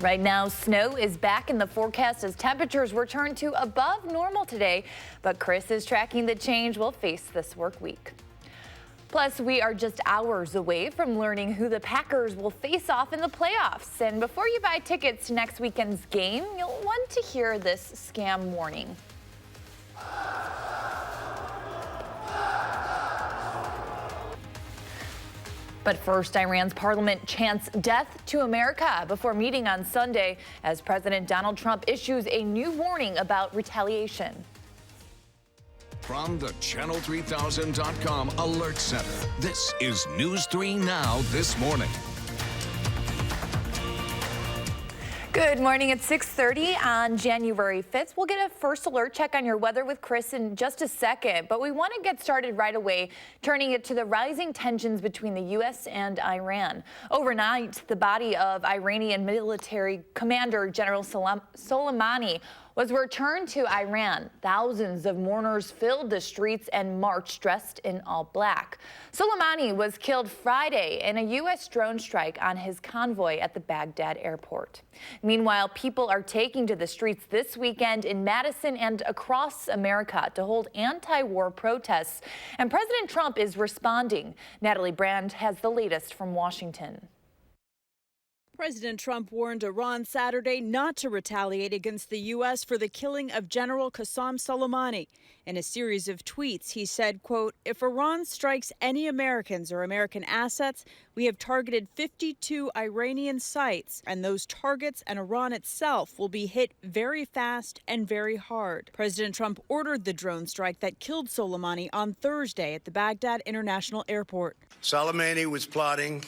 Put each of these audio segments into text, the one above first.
Right now, snow is back in the forecast as temperatures return to above normal today. But Chris is tracking the change we'll face this work week. Plus, we are just hours away from learning who the Packers will face off in the playoffs. And before you buy tickets to next weekend's game, you'll want to hear this scam warning. But first, Iran's parliament chants death to America before meeting on Sunday as President Donald Trump issues a new warning about retaliation. From the Channel3000.com Alert Center, this is News 3 Now this morning. Good morning. It's 6:30 on January 5th. We'll get a first alert check on your weather with Chris in just a second, but we want to get started right away, turning it to the rising tensions between the U.S. and Iran. Overnight, the body of Iranian military commander General Soleimani was returned to Iran. Thousands of mourners filled the streets and marched dressed in all black. Soleimani was killed Friday in a U.S. drone strike on his convoy at the Baghdad airport. Meanwhile, people are taking to the streets this weekend in Madison and across America to hold anti-war protests, and President Trump is responding. Natalie Brand has the latest from Washington. President Trump warned Iran Saturday not to retaliate against the U.S. for the killing of General Qasem Soleimani. In a series of tweets, he said, quote, "If Iran strikes any Americans or American assets, we have targeted 52 Iranian sites, and those targets and Iran itself will be hit very fast and very hard." President Trump ordered the drone strike that killed Soleimani on Thursday at the Baghdad International Airport. Soleimani was plotting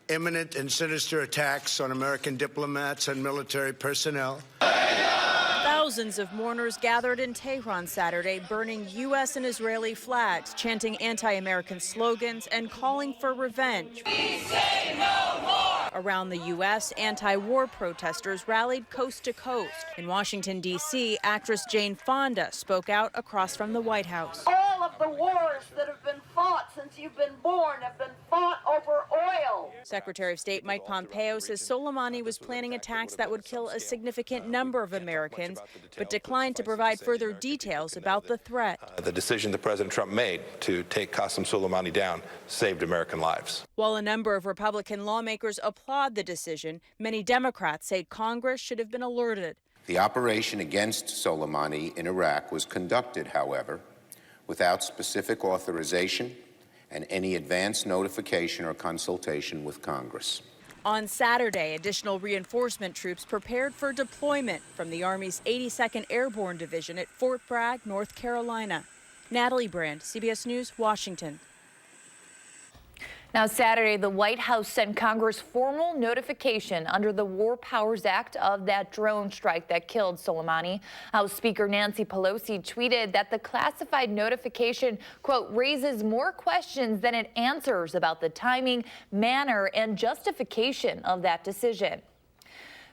imminent and sinister attacks on American diplomats and military personnel. Thousands of mourners gathered in Tehran Saturday, burning U.S. and Israeli flags, chanting anti-American slogans and calling for revenge. We say no more! Around the U.S., anti-war protesters rallied coast to coast. In Washington, D.C., actress Jane Fonda spoke out across from the White House. All of the wars that have been fought since you've been born have been fought over oil. Secretary of State Mike Pompeo says Soleimani was planning attacks that would kill a significant number of Americans, but declined to provide further details about the threat. The decision that President Trump made to take Qasem Soleimani down saved American lives. While a number of Republican lawmakers applaud the decision, many Democrats say Congress should have been alerted. The operation against Soleimani in Iraq was conducted, however, without specific authorization and any advance notification or consultation with Congress. On Saturday, additional reinforcement troops prepared for deployment from the Army's 82nd Airborne Division at Fort Bragg, North Carolina. Natalie Brand, CBS News, Washington. Now, Saturday, the White House sent Congress formal notification under the War Powers Act of that drone strike that killed Soleimani. House Speaker Nancy Pelosi tweeted that the classified notification, quote, raises more questions than it answers about the timing, manner, and justification of that decision.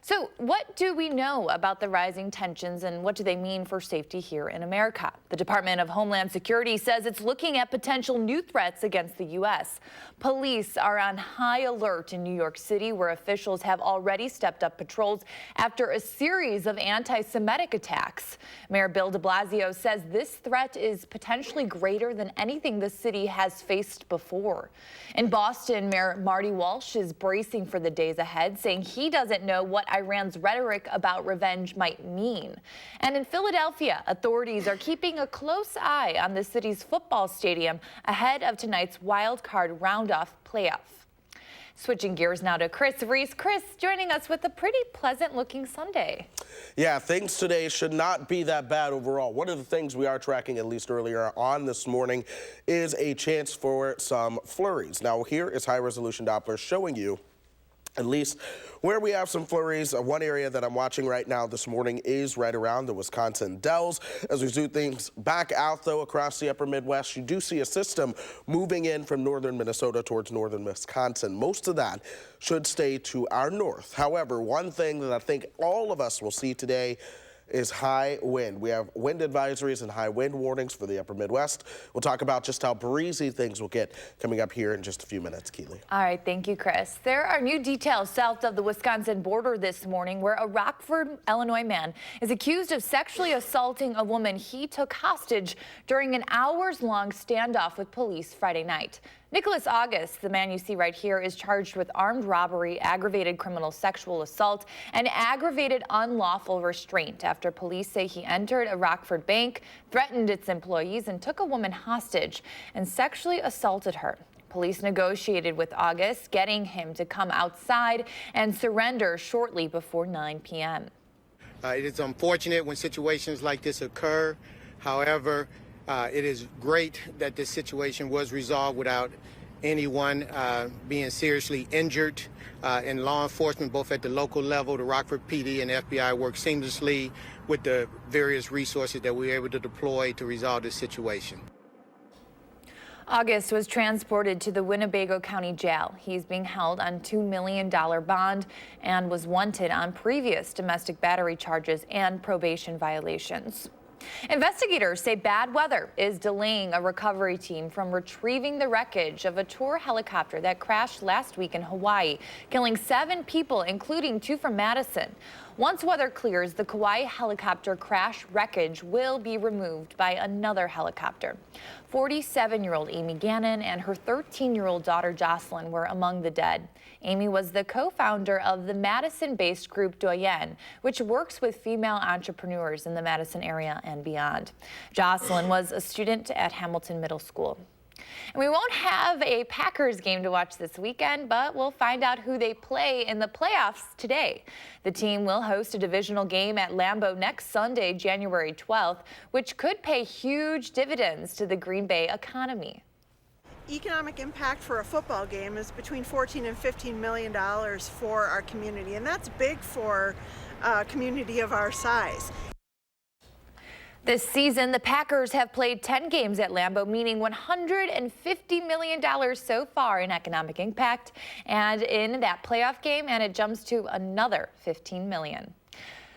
So what do we know about the rising tensions and what do they mean for safety here in America? The Department of Homeland Security says it's looking at potential new threats against the U.S. Police are on high alert in New York City, where officials have already stepped up patrols after a series of anti-Semitic attacks. Mayor Bill de Blasio says this threat is potentially greater than anything the city has faced before. In Boston, Mayor Marty Walsh is bracing for the days ahead, saying he doesn't know what Iran's rhetoric about revenge might mean. And in Philadelphia, authorities are keeping a close eye on the city's football stadium ahead of tonight's wild card round-off playoff. Switching gears now to Chris Reese. Chris joining us with a pretty pleasant-looking Sunday. Yeah, things today should not be that bad overall. One of the things we are tracking, at least earlier on this morning, is a chance for some flurries. Now, here is high-resolution Doppler showing you at least where we have some flurries. One area that I'm watching right now this morning is right around the Wisconsin Dells. As we zoom things back out, though, across the upper Midwest, you do see a system moving in from northern Minnesota towards northern Wisconsin. Most of that should stay to our north. However, one thing that I think all of us will see today is high wind. We have wind advisories and high wind warnings for the upper Midwest. We'll talk about just how breezy things will get coming up here in just a few minutes, Keely. All right, thank you, Chris. There are new details south of the Wisconsin border this morning where a Rockford, Illinois man is accused of sexually assaulting a woman he took hostage during an hours-long standoff with police Friday night. Nicholas August, the man you see right here, is charged with armed robbery, aggravated criminal sexual assault, and aggravated unlawful restraint after police say he entered a Rockford bank, threatened its employees, and took a woman hostage and sexually assaulted her. Police negotiated with August, getting him to come outside and surrender shortly before 9 p.m. It is unfortunate when situations like this occur. However, it is great that this situation was resolved without anyone being seriously injured. And law enforcement, both at the local level, the Rockford PD and FBI, work seamlessly with the various resources that we were able to deploy to resolve this situation. August was transported to the Winnebago County Jail. He's being held on $2 million bond and was wanted on previous domestic battery charges and probation violations. Investigators say bad weather is delaying a recovery team from retrieving the wreckage of a tour helicopter that crashed last week in Hawaii, killing 7 people, including 2 from Madison. Once weather clears, the Kauai helicopter crash wreckage will be removed by another helicopter. 47-year-old Amy Gannon and her 13-year-old daughter Jocelyn were among the dead. Amy was the co-founder of the Madison-based group Doyen, which works with female entrepreneurs in the Madison area and beyond. Jocelyn was a student at Hamilton Middle School. And we won't have a Packers game to watch this weekend, but we'll find out who they play in the playoffs today. The team will host a divisional game at Lambeau next Sunday, January 12th, which could pay huge dividends to the Green Bay economy. Economic impact for a football game is between $14 and $15 million for our community, and that's big for a community of our size. This season, the Packers have played 10 games at Lambeau, meaning $150 million so far in economic impact, and in that playoff game, and it jumps to another $15 million.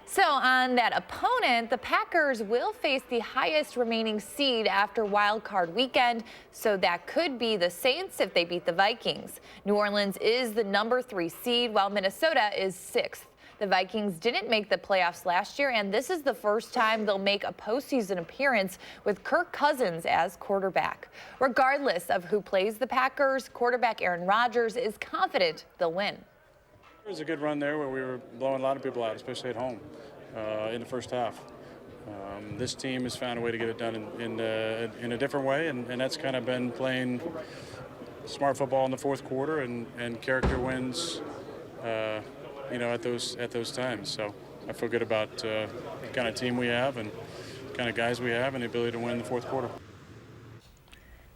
So on that opponent, the Packers will face the highest remaining seed after Wild Card weekend, so that could be the Saints if they beat the Vikings. New Orleans is the number 3 seed, while Minnesota is 6th. The Vikings didn't make the playoffs last year, and this is the first time they'll make a postseason appearance with Kirk Cousins as quarterback. Regardless of who plays the Packers, quarterback Aaron Rodgers is confident they'll win. It was a good run there where we were blowing a lot of people out, especially at home in the first half. This team has found a way to get it done in a different way, and that's kind of been playing smart football in the fourth quarter and character wins. At those times. So I feel good about the kind of team we have and kind of guys we have and the ability to win in the fourth quarter.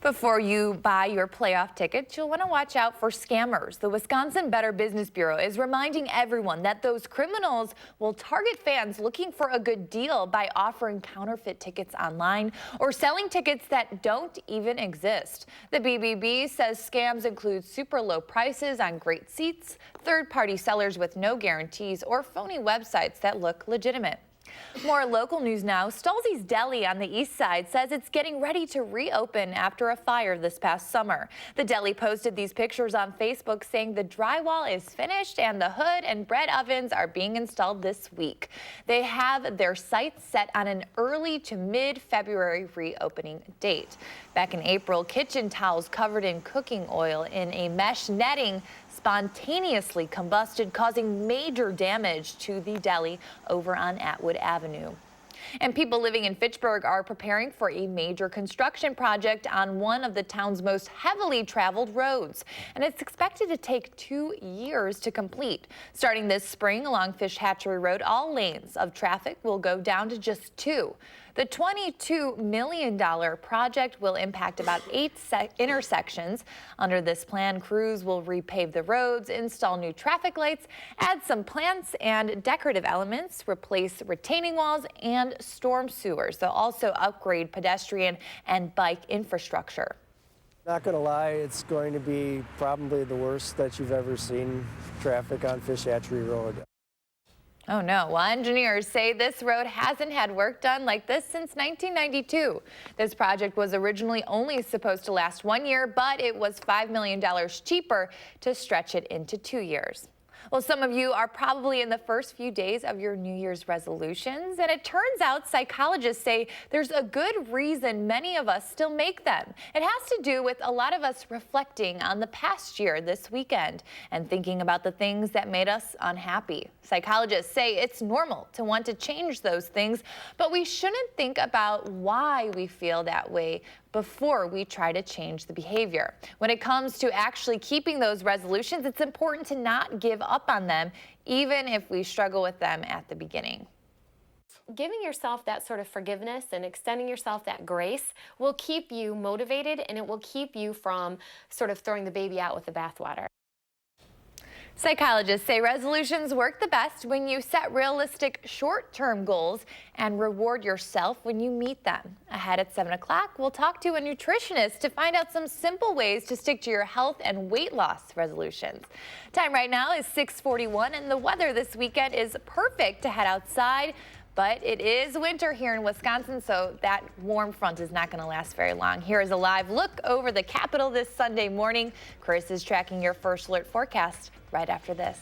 Before you buy your playoff tickets, you'll want to watch out for scammers. The Wisconsin Better Business Bureau is reminding everyone that those criminals will target fans looking for a good deal by offering counterfeit tickets online or selling tickets that don't even exist. The BBB says scams include super low prices on great seats, third-party sellers with no guarantees, or phony websites that look legitimate. More local news now. Stolze's Deli on the east side says it's getting ready to reopen after a fire this past summer. The deli posted these pictures on Facebook saying the drywall is finished and the hood and bread ovens are being installed this week. They have their sights set on an early to mid-February reopening date. Back in April, kitchen towels covered in cooking oil in a mesh netting spontaneously combusted, causing major damage to the deli over on Atwood Avenue. And people living in Fitchburg are preparing for a major construction project on one of the town's most heavily traveled roads. And it's expected to take 2 years to complete. Starting this spring along Fish Hatchery Road, all lanes of traffic will go down to just 2. The $22 million project will impact about 8 intersections. Under this plan, crews will repave the roads, install new traffic lights, add some plants and decorative elements, replace retaining walls and storm sewers. They'll also upgrade pedestrian and bike infrastructure. Not going to lie, it's going to be probably the worst that you've ever seen traffic on Fish Hatchery Road. Oh no, well, engineers say this road hasn't had work done like this since 1992. This project was originally only supposed to last 1 year, but it was $5 million cheaper to stretch it into 2 years. Well, some of you are probably in the first few days of your New Year's resolutions, and it turns out psychologists say there's a good reason many of us still make them. It has to do with a lot of us reflecting on the past year this weekend and thinking about the things that made us unhappy. Psychologists say it's normal to want to change those things, but we shouldn't think about why we feel that way before we try to change the behavior. When it comes to actually keeping those resolutions, it's important to not give up on them, even if we struggle with them at the beginning. Giving yourself that sort of forgiveness and extending yourself that grace will keep you motivated, and it will keep you from sort of throwing the baby out with the bathwater. Psychologists say resolutions work the best when you set realistic short-term goals and reward yourself when you meet them. Ahead at 7 o'clock, we'll talk to a nutritionist to find out some simple ways to stick to your health and weight loss resolutions. Time right now is 6:41, and the weather this weekend is perfect to head outside. But it is winter here in Wisconsin, so that warm front is not going to last very long. Here is a live look over the Capitol this Sunday morning. Chris is tracking your first alert forecast right after this.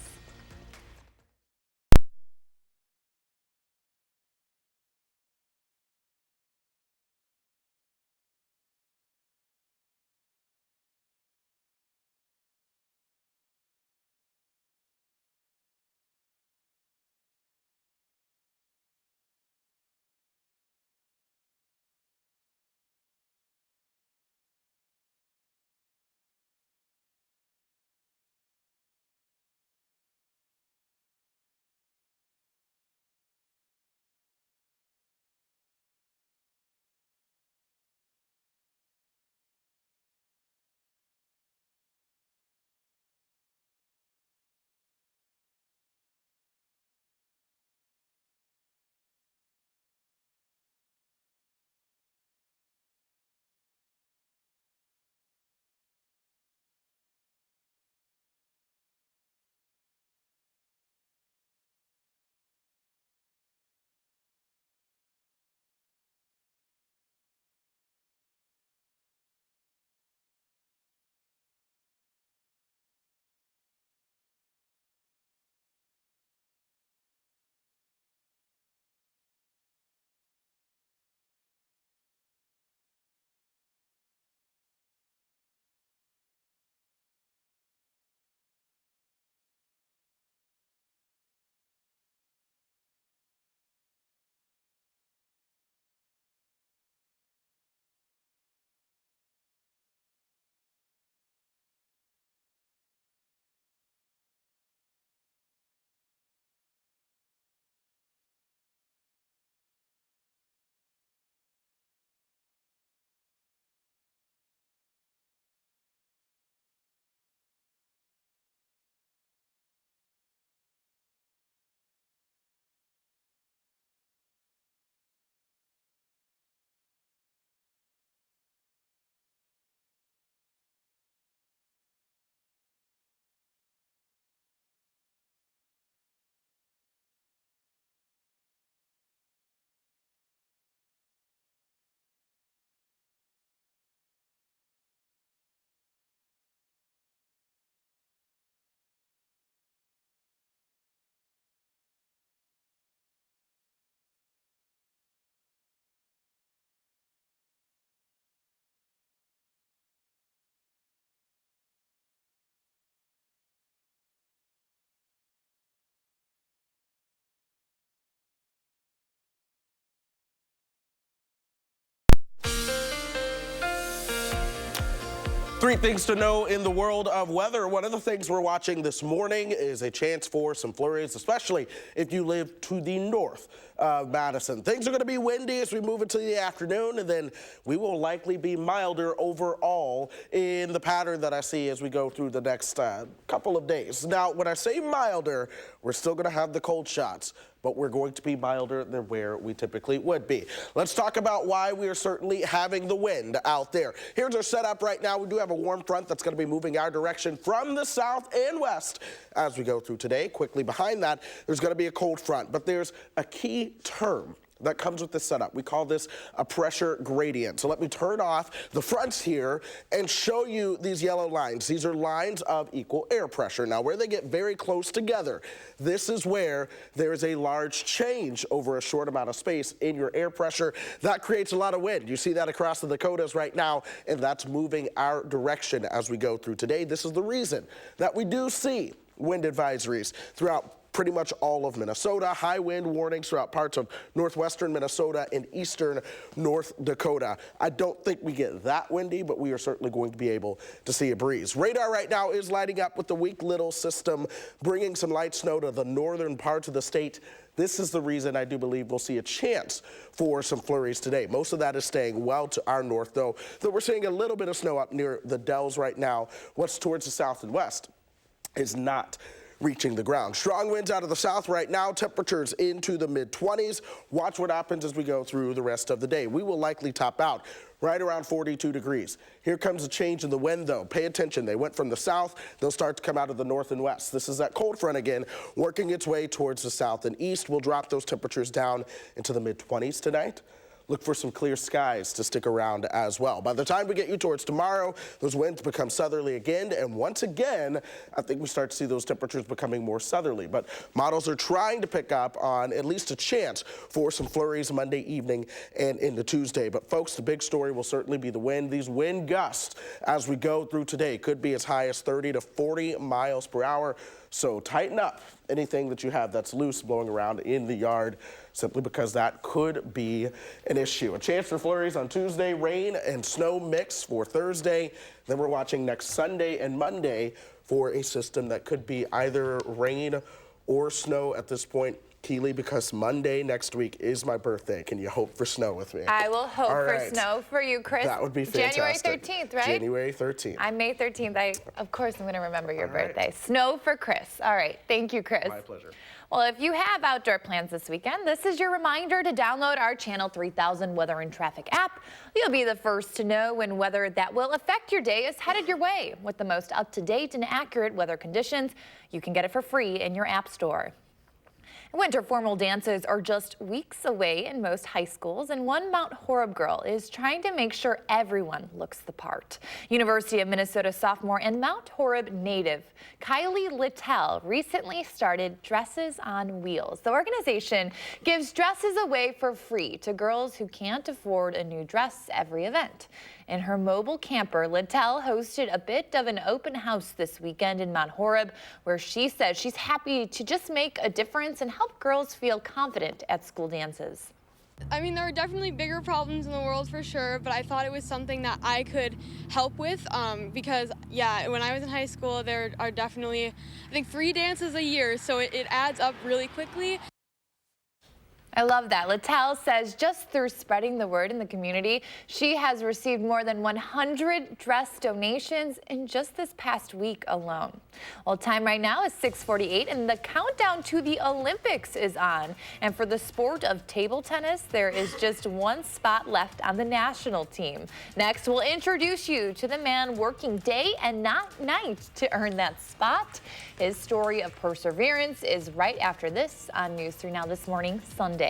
Three things to know in the world of weather. One of the things we're watching this morning is a chance for some flurries, especially if you live to the north of Madison. Things are going to be windy as we move into the afternoon, and then we will likely be milder overall in the pattern that I see as we go through the next couple of days. Now, when I say milder, we're still going to have the cold shots. but we're going to be milder than where we typically would be. Let's talk about why we are certainly having the wind out there. Here's our setup right now. We do have a warm front that's going to be moving our direction from the south and west as we go through today. Quickly behind that, there's going to be a cold front, but there's a key term that comes with this setup. We call this a pressure gradient. So let me turn off the fronts here and show you these yellow lines. These are lines of equal air pressure. Now, where they get very close together, this is where there is a large change over a short amount of space in your air pressure. That creates a lot of wind. You see that across the Dakotas right now, and that's moving our direction as we go through today. This is the reason that we do see wind advisories throughout pretty much all of Minnesota. High wind warnings throughout parts of northwestern Minnesota and eastern North Dakota. I don't think we get that windy, but we are certainly going to be able to see a breeze. Radar right now is lighting up with the weak little system, bringing some light snow to the northern parts of the state. This is the reason I do believe we'll see a chance for some flurries today. Most of that is staying well to our north, though we're seeing a little bit of snow up near the Dells right now. What's towards the south and west is not reaching the ground. Strong winds out of the south right now, temperatures into the mid-20s. Watch what happens as we go through the rest of the day. We will likely top out right around 42 degrees. Here comes a change in the wind, though. Pay attention. They went from the south. They'll start to come out of the north and west. This is that cold front again, working its way towards the south and east. We'll drop those temperatures down into the mid-20s tonight. Look for some clear skies to stick around as well. By the time we get you towards tomorrow, those winds become southerly again, and once again, I think we start to see those temperatures becoming more southerly. But models are trying to pick up on at least a chance for some flurries Monday evening and into Tuesday. But folks, the big story will certainly be the wind. These wind gusts as we go through today could be as high as 30 to 40 miles per hour. So tighten up anything that you have that's loose blowing around in the yard, simply because that could be an issue. A chance for flurries on Tuesday, rain and snow mix for Thursday. Then we're watching next Sunday and Monday for a system that could be either rain or snow at this point. Keely, because Monday next week is my birthday. Can you hope for snow with me? I will hope for snow for you, Chris. That would be fantastic. January 13th, right? January 13th. I'm May 13th. Of course, I'm going to remember your birthday. Snow for Chris. All right. Thank you, Chris. My pleasure. Well, if you have outdoor plans this weekend, this is your reminder to download our Channel 3000 Weather and Traffic app. You'll be the first to know when weather that will affect your day is headed your way. With the most up-to-date and accurate weather conditions, you can get it for free in your app store. Winter formal dances are just weeks away in most high schools, and one Mount Horeb girl is trying to make sure everyone looks the part. University of Minnesota sophomore and Mount Horeb native Kylie Littell recently started Dresses on Wheels. The organization gives dresses away for free to girls who can't afford a new dress every event. In her mobile camper, Littell hosted a bit of an open house this weekend in Mount Horeb, where she says she's happy to just make a difference and help girls feel confident at school dances. I mean, there are definitely bigger problems in the world for sure, but I thought it was something that I could help with because, yeah, when I was in high school, there are definitely, I think, 3 dances a year, so it adds up really quickly. I love that. Littell says just through spreading the word in the community, she has received more than 100 dress donations in just this past week alone. Well, time right now is 6:48, and the countdown to the Olympics is on. And for the sport of table tennis, there is just one spot left on the national team. Next, we'll introduce you to the man working day and not night to earn that spot. His story of perseverance is right after this on News 3 Now This Morning, Sunday.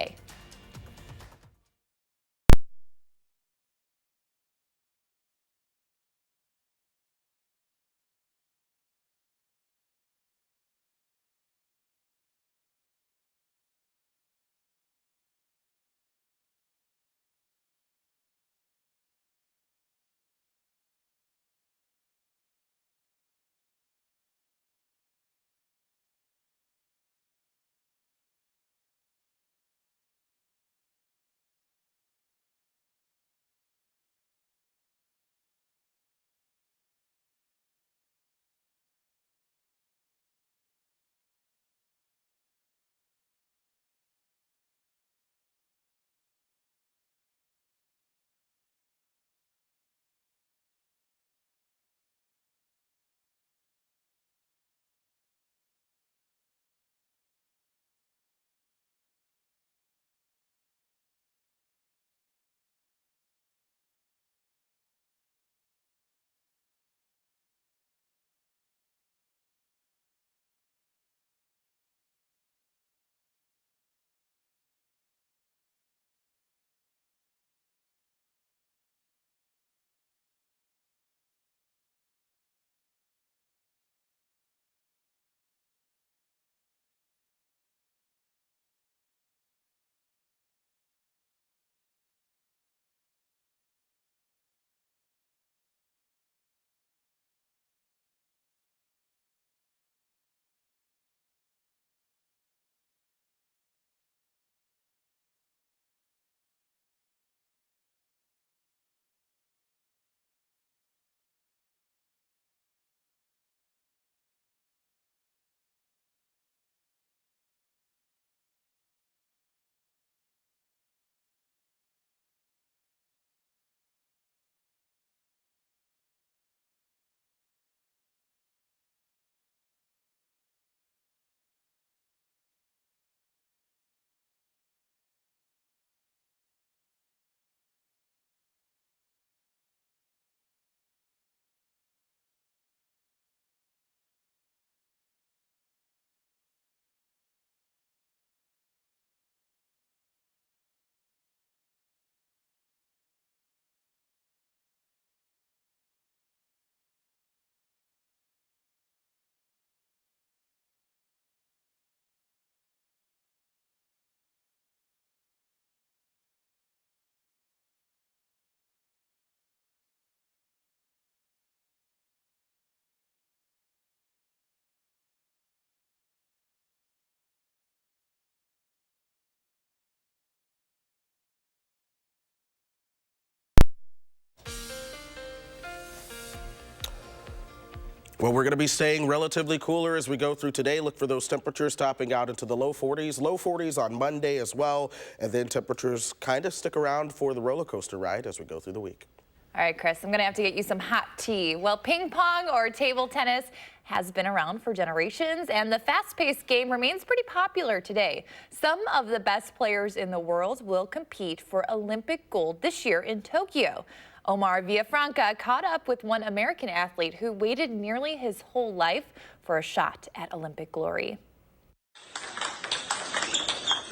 Well, we're going to be staying relatively cooler as we go through today. Look for those temperatures topping out into the low 40s on Monday as well. And then temperatures kind of stick around for the roller coaster ride as we go through the week. All right, Chris, I'm going to have to get you some hot tea. Well, ping pong or table tennis has been around for generations, and the fast-paced game remains pretty popular today. Some of the best players in the world will compete for Olympic gold this year in Tokyo. Omar Villafranca caught up with one American athlete who waited nearly his whole life for a shot at Olympic glory.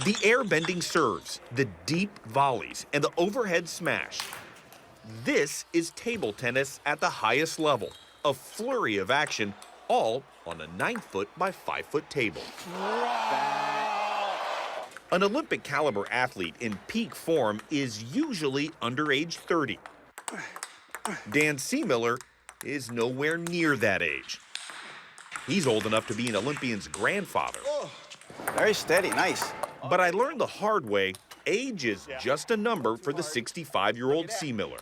The air-bending serves, the deep volleys, and the overhead smash. This is table tennis at the highest level, a flurry of action, all on a 9-foot by 5-foot table. An Olympic caliber athlete in peak form is usually under age 30. Dan Seemiller is nowhere near that age. He's old enough to be an Olympian's grandfather. Very steady, nice. But I learned the hard way, age is just a number for the 65-year-old Seemiller.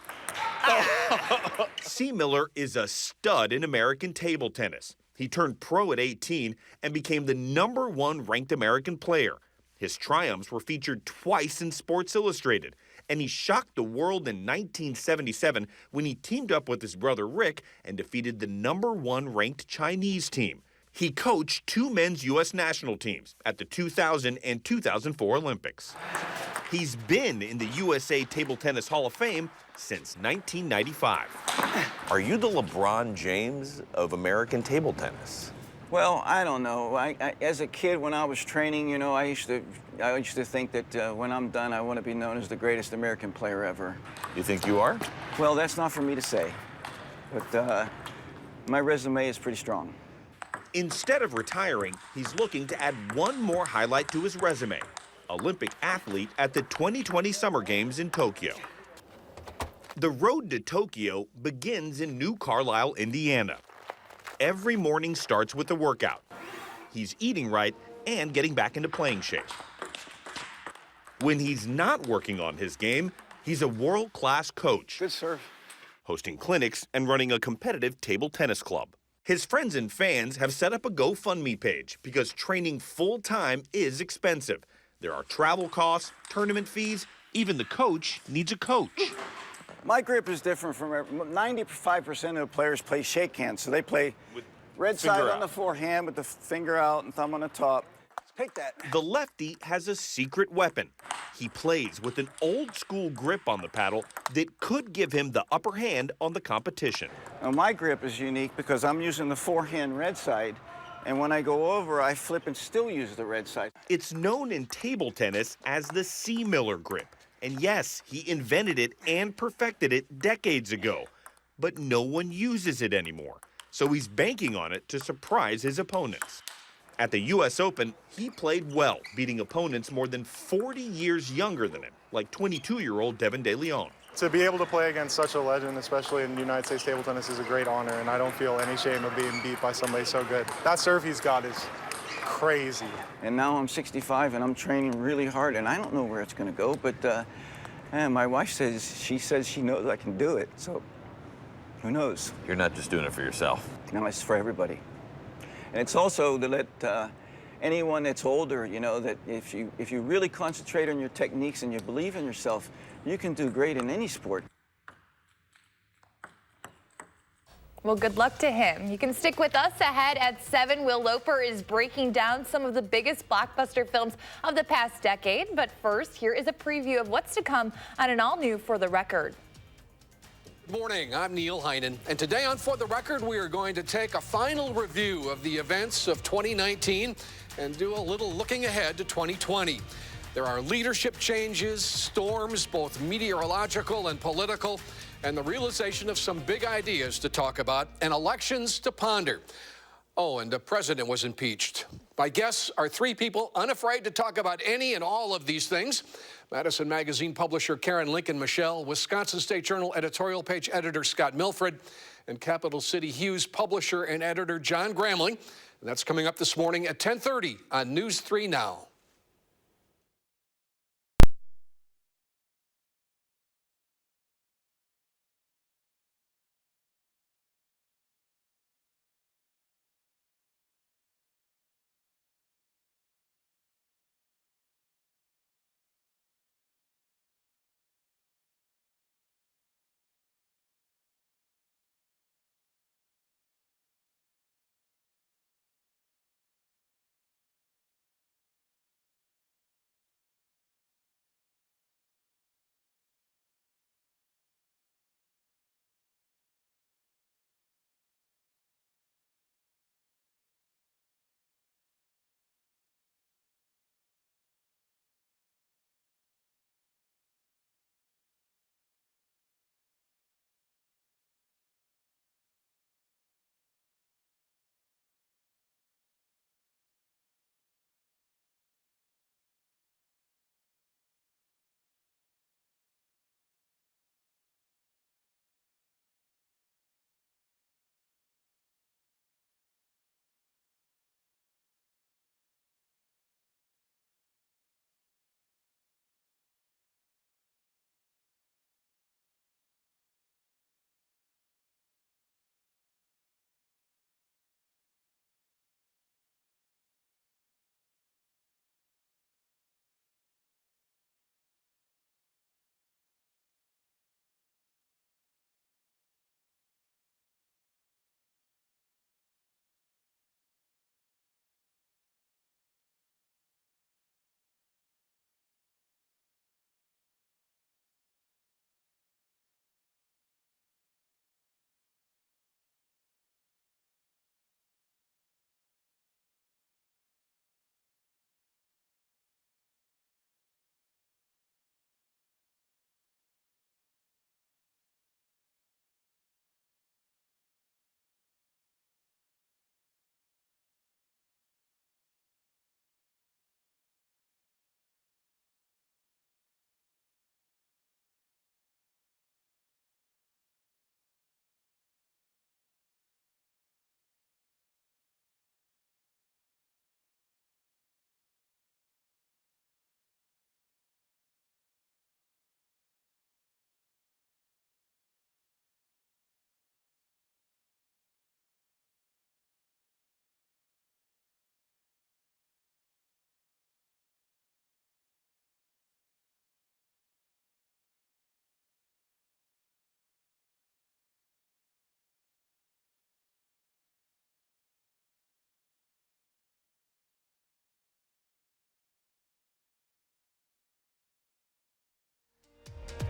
Seemiller is a stud in American table tennis. He turned pro at 18 and became the #1 ranked American player. His triumphs were featured twice in Sports Illustrated, and he shocked the world in 1977 when he teamed up with his brother Rick and defeated the #1 ranked Chinese team. He coached 2 men's U.S. national teams at the 2000 and 2004 Olympics. He's been in the USA Table Tennis Hall of Fame since 1995. Are you the LeBron James of American table tennis? Well, I don't know. As a kid, when I was training, you know, I used to think that when I'm done, I want to be known as the greatest American player ever. You think you are? Well, that's not for me to say, but my resume is pretty strong. Instead of retiring, he's looking to add one more highlight to his resume: Olympic athlete at the 2020 Summer Games in Tokyo. The road to Tokyo begins in New Carlisle, Indiana. Every morning starts with a workout. He's eating right and getting back into playing shape. When he's not working on his game, he's a world-class coach. Good serve. Hosting clinics and running a competitive table tennis club. His friends and fans have set up a GoFundMe page because training full-time is expensive. There are travel costs, tournament fees, even the coach needs a coach. My grip is different from 95% of the players play shake hands, so they play with red side on the forehand with the finger out and thumb on the top. Take that. The lefty has a secret weapon. He plays with an old-school grip on the paddle that could give him the upper hand on the competition. Now, my grip is unique because I'm using the forehand red side, and when I go over, I flip and still use the red side. It's known in table tennis as the Seemiller grip. And yes, he invented it and perfected it decades ago. But no one uses it anymore. So he's banking on it to surprise his opponents. At the U.S. Open, he played well, beating opponents more than 40 years younger than him, like 22-year-old Devin De Leon. To be able to play against such a legend, especially in United States table tennis, is a great honor, and I don't feel any shame of being beat by somebody so good. That serve he's got is crazy. And now I'm 65 and I'm training really hard, and I don't know where it's going to go, but my wife says she knows I can do it, so who knows? You're not just doing it for yourself. No, it's for everybody. And it's also to let anyone that's older, you know, that if you really concentrate on your techniques and you believe in yourself, you can do great in any sport. Well, good luck to him. You can stick with us ahead at 7. Will Loper is breaking down some of the biggest blockbuster films of the past decade. But first, here is a preview of what's to come on an all-new For the Record. Good morning, I'm Neil Heinen, and today on For the Record, we are going to take a final review of the events of 2019 and do a little looking ahead to 2020. There are leadership changes, storms, both meteorological and political, and the realization of some big ideas to talk about and elections to ponder. Oh, and the president was impeached. My guests are 3 people unafraid to talk about any and all of these things. Madison Magazine publisher Karen Lincoln Michelle, Wisconsin State Journal editorial page editor Scott Milford, and Capital City Hughes publisher and editor John Gramling. And that's coming up this morning at 10:30 on News 3 Now.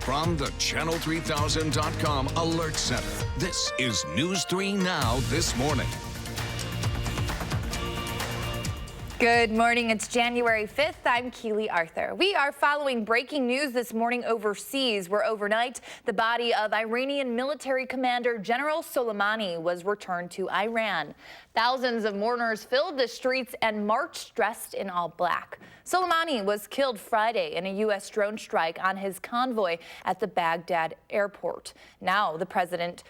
From the Channel3000.com Alert Center, this is News 3 Now this morning. Good morning. It's January 5th. I'm Keely Arthur. We are following breaking news this morning overseas, where overnight the body of Iranian military commander General Soleimani was returned to Iran. Thousands of mourners filled the streets and marched dressed in all black. Soleimani was killed Friday in a U.S. drone strike on his convoy at the Baghdad airport. Now the president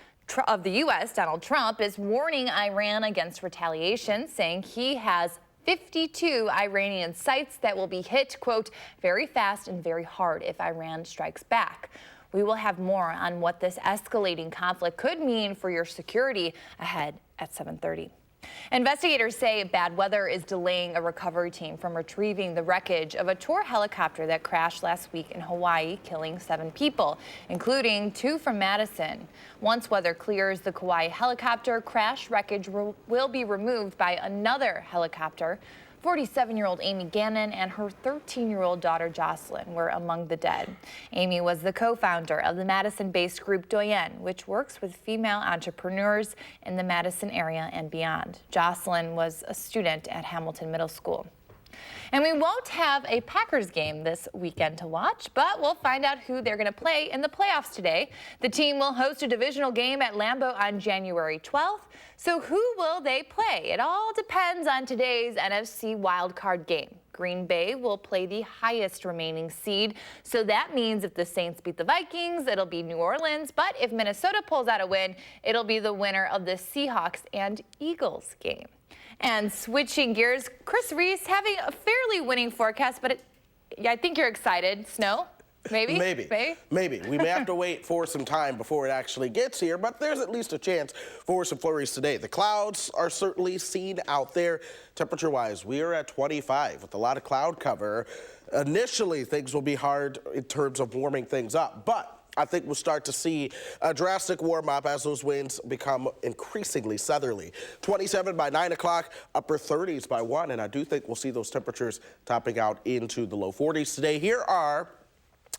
of the U.S., Donald Trump, is warning Iran against retaliation, saying he has 52 Iranian sites that will be hit, quote, very fast and very hard if Iran strikes back. We will have more on what this escalating conflict could mean for your security ahead at 7:30. Investigators say bad weather is delaying a recovery team from retrieving the wreckage of a tour helicopter that crashed last week in Hawaii, killing 7 people, including 2 from Madison. Once weather clears, the Kauai helicopter crash wreckage will be removed by another helicopter. 47-year-old Amy Gannon and her 13-year-old daughter Jocelyn were among the dead. Amy was the co-founder of the Madison-based group Doyen, which works with female entrepreneurs in the Madison area and beyond. Jocelyn was a student at Hamilton Middle School. And we won't have a Packers game this weekend to watch, but we'll find out who they're going to play in the playoffs today. The team will host a divisional game at Lambeau on January 12th. So who will they play? It all depends on today's NFC wildcard game. Green Bay will play the highest remaining seed. So that means if the Saints beat the Vikings, it'll be New Orleans. But if Minnesota pulls out a win, it'll be the winner of the Seahawks and Eagles game. And switching gears, Chris Reese having a fairly winning forecast, but I think you're excited. Snow? Maybe? Maybe. We may have to wait for some time before it actually gets here, but there's at least a chance for some flurries today. The clouds are certainly seen out there. Temperature-wise, we are at 25 with a lot of cloud cover. Initially, things will be hard in terms of warming things up, but I think we'll start to see a drastic warm-up as those winds become increasingly southerly. 27 by 9 o'clock, upper 30s by 1, and I do think we'll see those temperatures topping out into the low 40s today. Here are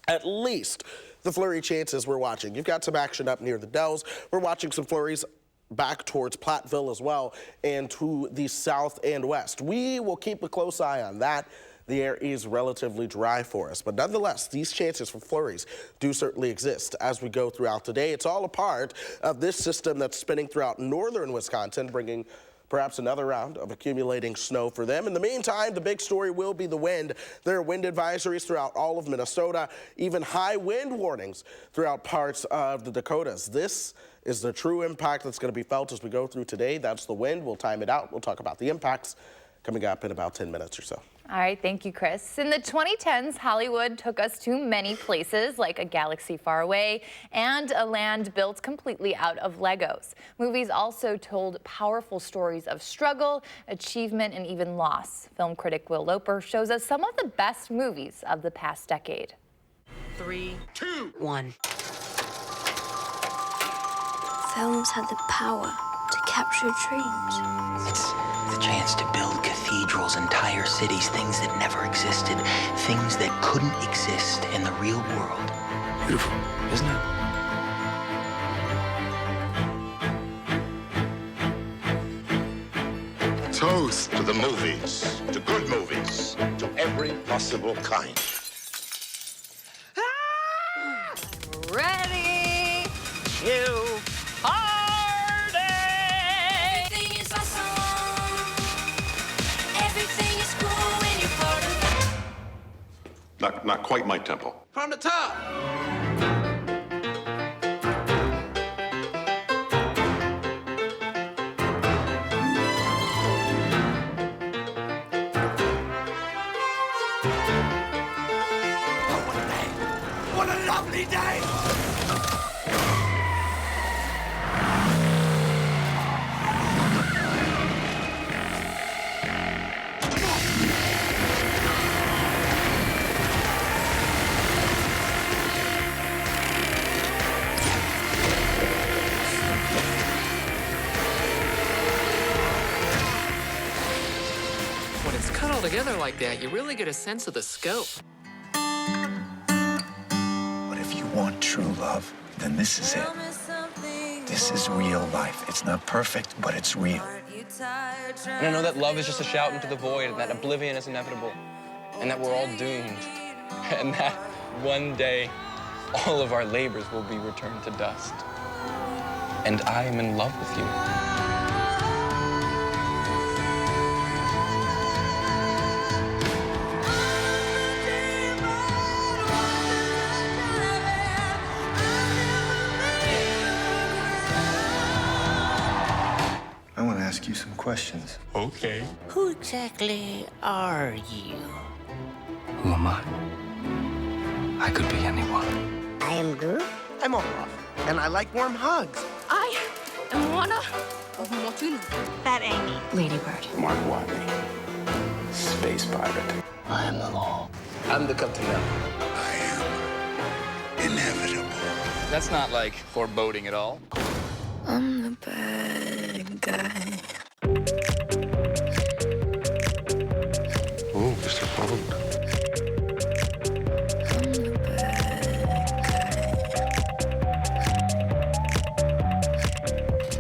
at least the flurry chances we're watching. You've got some action up near the Dells. We're watching some flurries back towards Platteville as well and to the south and west. We will keep a close eye on that. The air is relatively dry for us, but nonetheless, these chances for flurries do certainly exist as we go throughout the day. It's all a part of this system that's spinning throughout northern Wisconsin, bringing perhaps another round of accumulating snow for them. In the meantime, the big story will be the wind. There are wind advisories throughout all of Minnesota, even high wind warnings throughout parts of the Dakotas. This is the true impact that's going to be felt as we go through today. That's the wind. We'll time it out. We'll talk about the impacts coming up in about 10 minutes or so. All right, thank you, Chris. In the 2010s, Hollywood took us to many places, like a galaxy far away and a land built completely out of Legos. Movies also told powerful stories of struggle, achievement, and even loss. Film critic Will Loper shows us some of the best movies of the past decade. 3, 2, 1. Films had the power to capture dreams. It's the chance to build cathedrals, entire cities, things that never existed, things that couldn't exist in the real world. Beautiful, isn't it? Toast to the movies, to good movies, to every possible kind. Ready to party! Everything is awesome. Everything is cool when you're part of it. Not quite my tempo. From the top. What a lovely day! When it's cut all together like that, you really get a sense of the scope. But if you want true love, then this is it. This is real life. It's not perfect, but it's real. And I know that love is just a shout into the void, and that oblivion is inevitable, and that we're all doomed, and that one day all of our labors will be returned to dust. And I am in love with you. I want to ask you some questions. Okay. Who exactly are you? Who am I? I could be anyone. I am Groot. I'm Olaf, and I like warm hugs. I am Moana of Motuno. That Amy. Ladybird. Mark Watney. Space pirate. I am the law. I'm the captain now. I am inevitable. That's not like foreboding at all. I'm the bad guy. Oh, Mr. Bond.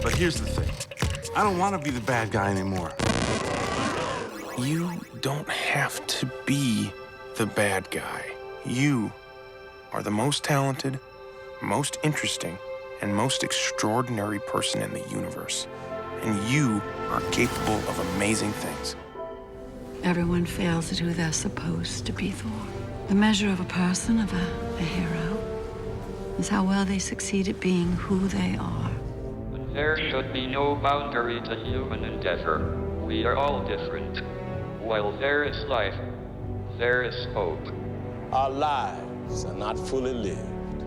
But here's the thing. I don't want to be the bad guy anymore. You don't have to be the bad guy. You are the most talented, most interesting, and most extraordinary person in the universe. And you are capable of amazing things. Everyone fails at who they're supposed to be, Thor. The measure of a person, of a hero, is how well they succeed at being who they are. There should be no boundary to human endeavor. We are all different. While there is life, there is hope. Our lives are not fully lived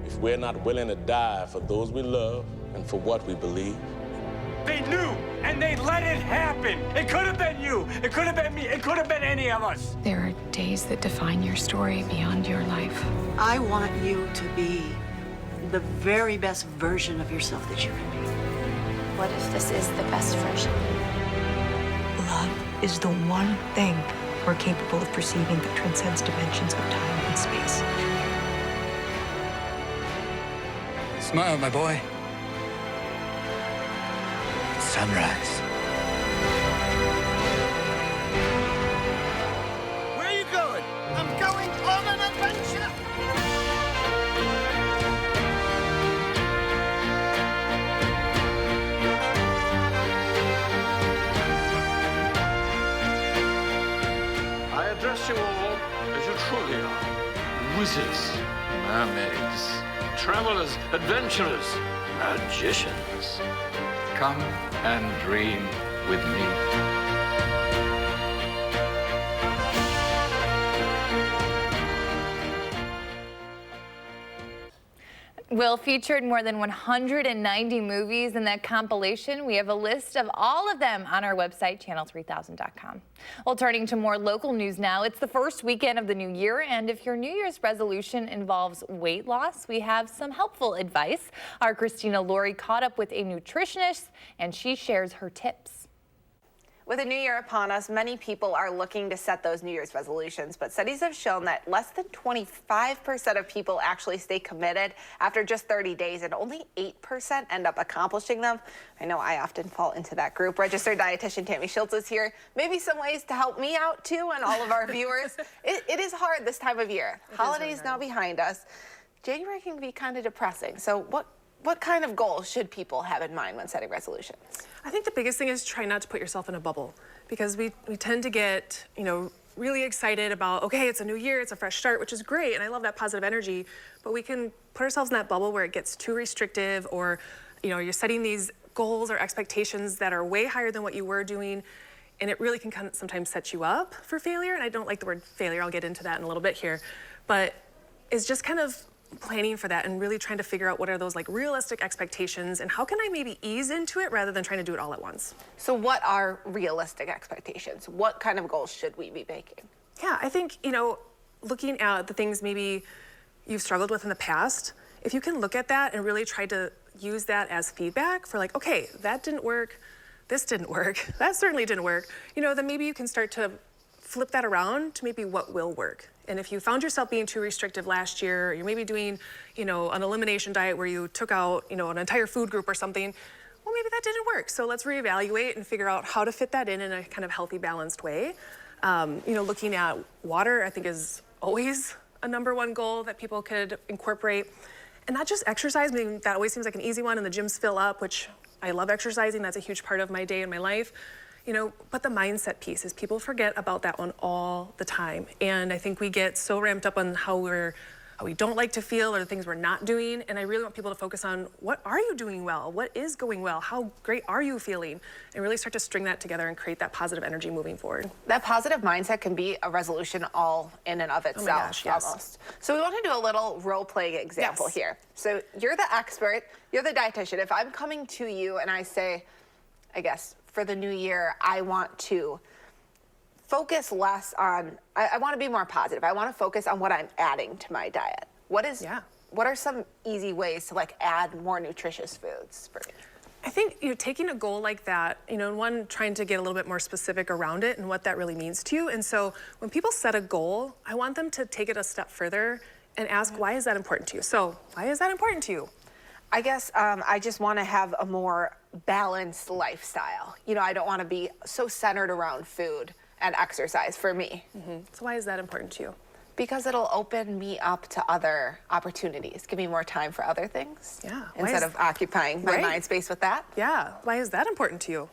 if we're not willing to die for those we love and for what we believe. They knew, and they let it happen. It could have been you. It could have been me. It could have been any of us. There are days that define your story beyond your life. I want you to be the very best version of yourself that you can be. What if this is the best version? Love is the one thing we're capable of perceiving that transcends dimensions of time and space. Smile, my boy. Sunrise. Where are you going? I'm going on an adventure. I address you all as you truly are. Wizards, mermaids, travelers, adventurers, magicians. Come and dream with me. Will featured more than 190 movies in that compilation. We have a list of all of them on our website, channel3000.com. Well, turning to more local news now, it's the first weekend of the new year, and if your New Year's resolution involves weight loss, we have some helpful advice. Our Christina Laurie caught up with a nutritionist, and she shares her tips. With a new year upon us, many people are looking to set those New Year's resolutions, but studies have shown that less than 25% of people actually stay committed after just 30 days, and only 8% end up accomplishing them. I know I often fall into that group. Registered dietitian Tammy Schultz is here. Maybe some ways to help me out too, and all of our viewers. It is hard this time of year. Holidays now behind us. January can be kind of depressing. So what kind of goals should people have in mind when setting resolutions? I think the biggest thing is try not to put yourself in a bubble, because we tend to get, really excited about, okay, it's a new year, it's a fresh start, which is great, and I love that positive energy, but we can put ourselves in that bubble where it gets too restrictive, or, you're setting these goals or expectations that are way higher than what you were doing, and it really can kind of sometimes set you up for failure. And I don't like the word failure, I'll get into that in a little bit here, but it's just kind of planning for that and really trying to figure out what are those realistic expectations and how can I maybe ease into it rather than trying to do it all at once. So what are realistic expectations? What kind of goals should we be making? Yeah, I think, looking at the things maybe you've struggled with in the past, if you can look at that and really try to use that as feedback for okay, that didn't work, this didn't work, that certainly didn't work, then maybe you can start to flip that around to maybe what will work. And if you found yourself being too restrictive last year, or you're maybe doing, an elimination diet where you took out, an entire food group or something, well, maybe that didn't work. So let's reevaluate and figure out how to fit that in a kind of healthy, balanced way. Looking at water, I think, is always a #1 goal that people could incorporate. And not just exercise. I mean, that always seems like an easy one, and the gyms fill up, which I love exercising. That's a huge part of my day and my life. But the mindset piece is people forget about that one all the time. And I think we get so ramped up on how we don't like to feel or the things we're not doing. And I really want people to focus on, what are you doing well? What is going well? How great are you feeling? And really start to string that together and create that positive energy moving forward. That positive mindset can be a resolution all in and of itself, gosh, yes. almost. So we want to do a little role-playing example here. So you're the expert, you're the dietitian. If I'm coming to you and I say, I guess, for the new year, I want to focus less on, I want to be more positive. I want to focus on what I'm adding to my diet. What are some easy ways to add more nutritious foods for me? I think taking a goal like that, trying to get a little bit more specific around it and what that really means to you. And so when people set a goal, I want them to take it a step further and ask, why is that important to you? So why is that important to you? I guess I just want to have a more balanced lifestyle. I don't want to be so centered around food and exercise for me. So why is that important to you? Because it'll open me up to other opportunities, give me more time for other things. Yeah. Instead of occupying my mind space with that. Yeah. Why is that important to you?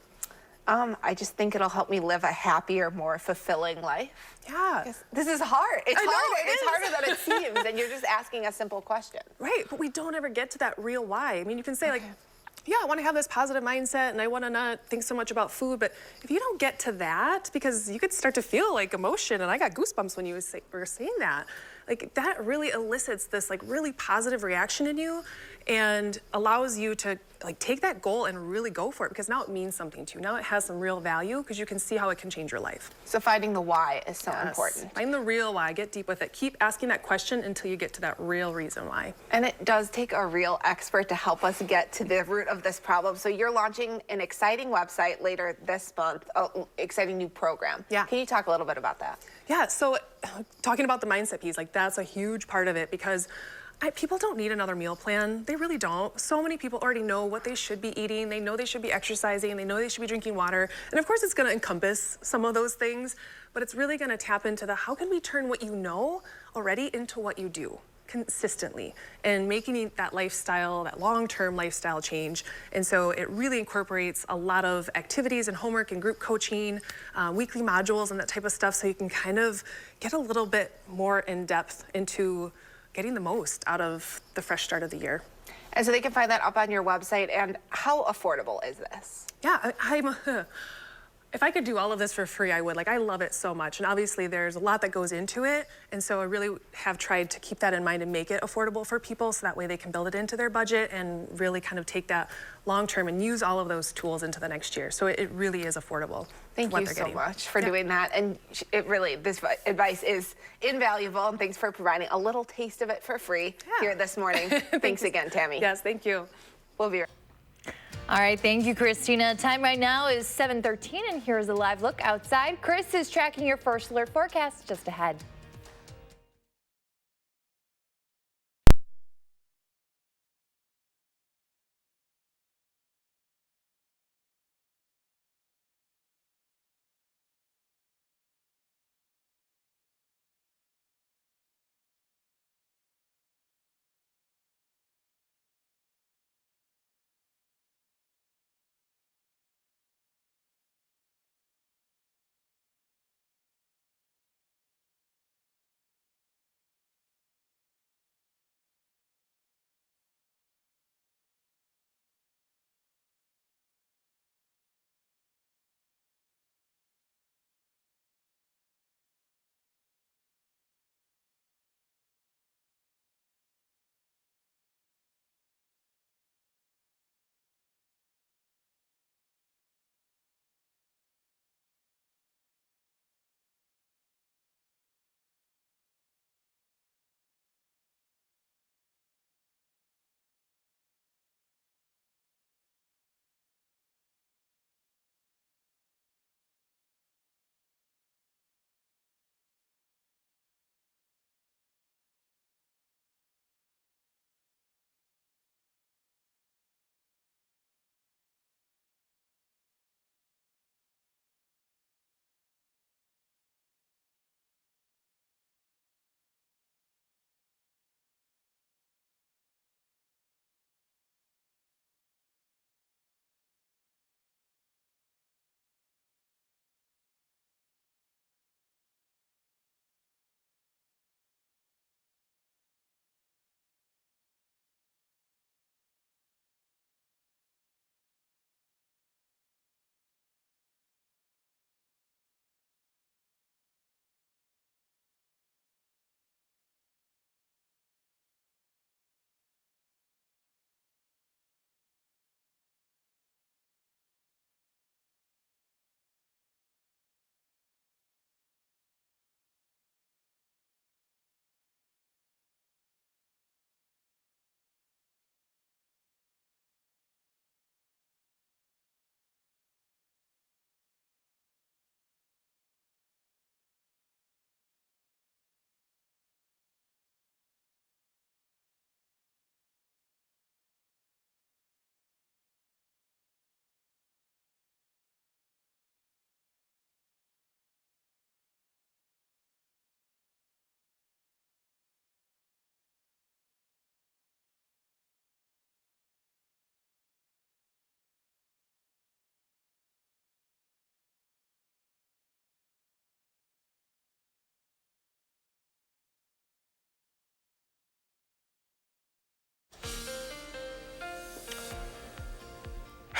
I just think it'll help me live a happier, more fulfilling life. Yeah. This is hard. It's I know, harder. it It's is. harder than it seems, and you're just asking a simple question. Right, but we don't ever get to that real why. I mean, you can say yeah, I want to have this positive mindset and I want to not think so much about food, but if you don't get to that, because you could start to feel emotion, and I got goosebumps when you were saying that, that really elicits this really positive reaction in you and allows you to take that goal and really go for it, because now it means something to you. Now it has some real value because you can see how it can change your life. So finding the why is so important. Find the real why, get deep with it. Keep asking that question until you get to that real reason why. And it does take a real expert to help us get to the root of this problem. So you're launching an exciting website later this month, exciting new program. Yeah. Can you talk a little bit about that? Yeah, so talking about the mindset piece, that's a huge part of it, because people don't need another meal plan. They really don't. So many people already know what they should be eating. They know they should be exercising. They know they should be drinking water. And of course, it's going to encompass some of those things, but it's really going to tap into how can we turn what you know already into what you do consistently, and making that lifestyle, that long-term lifestyle change. And so it really incorporates a lot of activities and homework and group coaching, weekly modules and that type of stuff, so you can kind of get a little bit more in depth into getting the most out of the fresh start of the year. And so they can find that up on your website. And how affordable is this? Yeah, if I could do all of this for free, I would. I love it so much. And obviously there's a lot that goes into it. And so I really have tried to keep that in mind and make it affordable for people, so that way they can build it into their budget and really kind of take that long term and use all of those tools into the next year. So it really is affordable. Thank you so much for doing that. And this advice is invaluable. And thanks for providing a little taste of it for free here this morning. Thanks again, Tammy. Yes, thank you. We'll be right back. All right, thank you, Christina. Time right now is 7:13, and here's a live look outside. Chris is tracking your first alert forecast just ahead.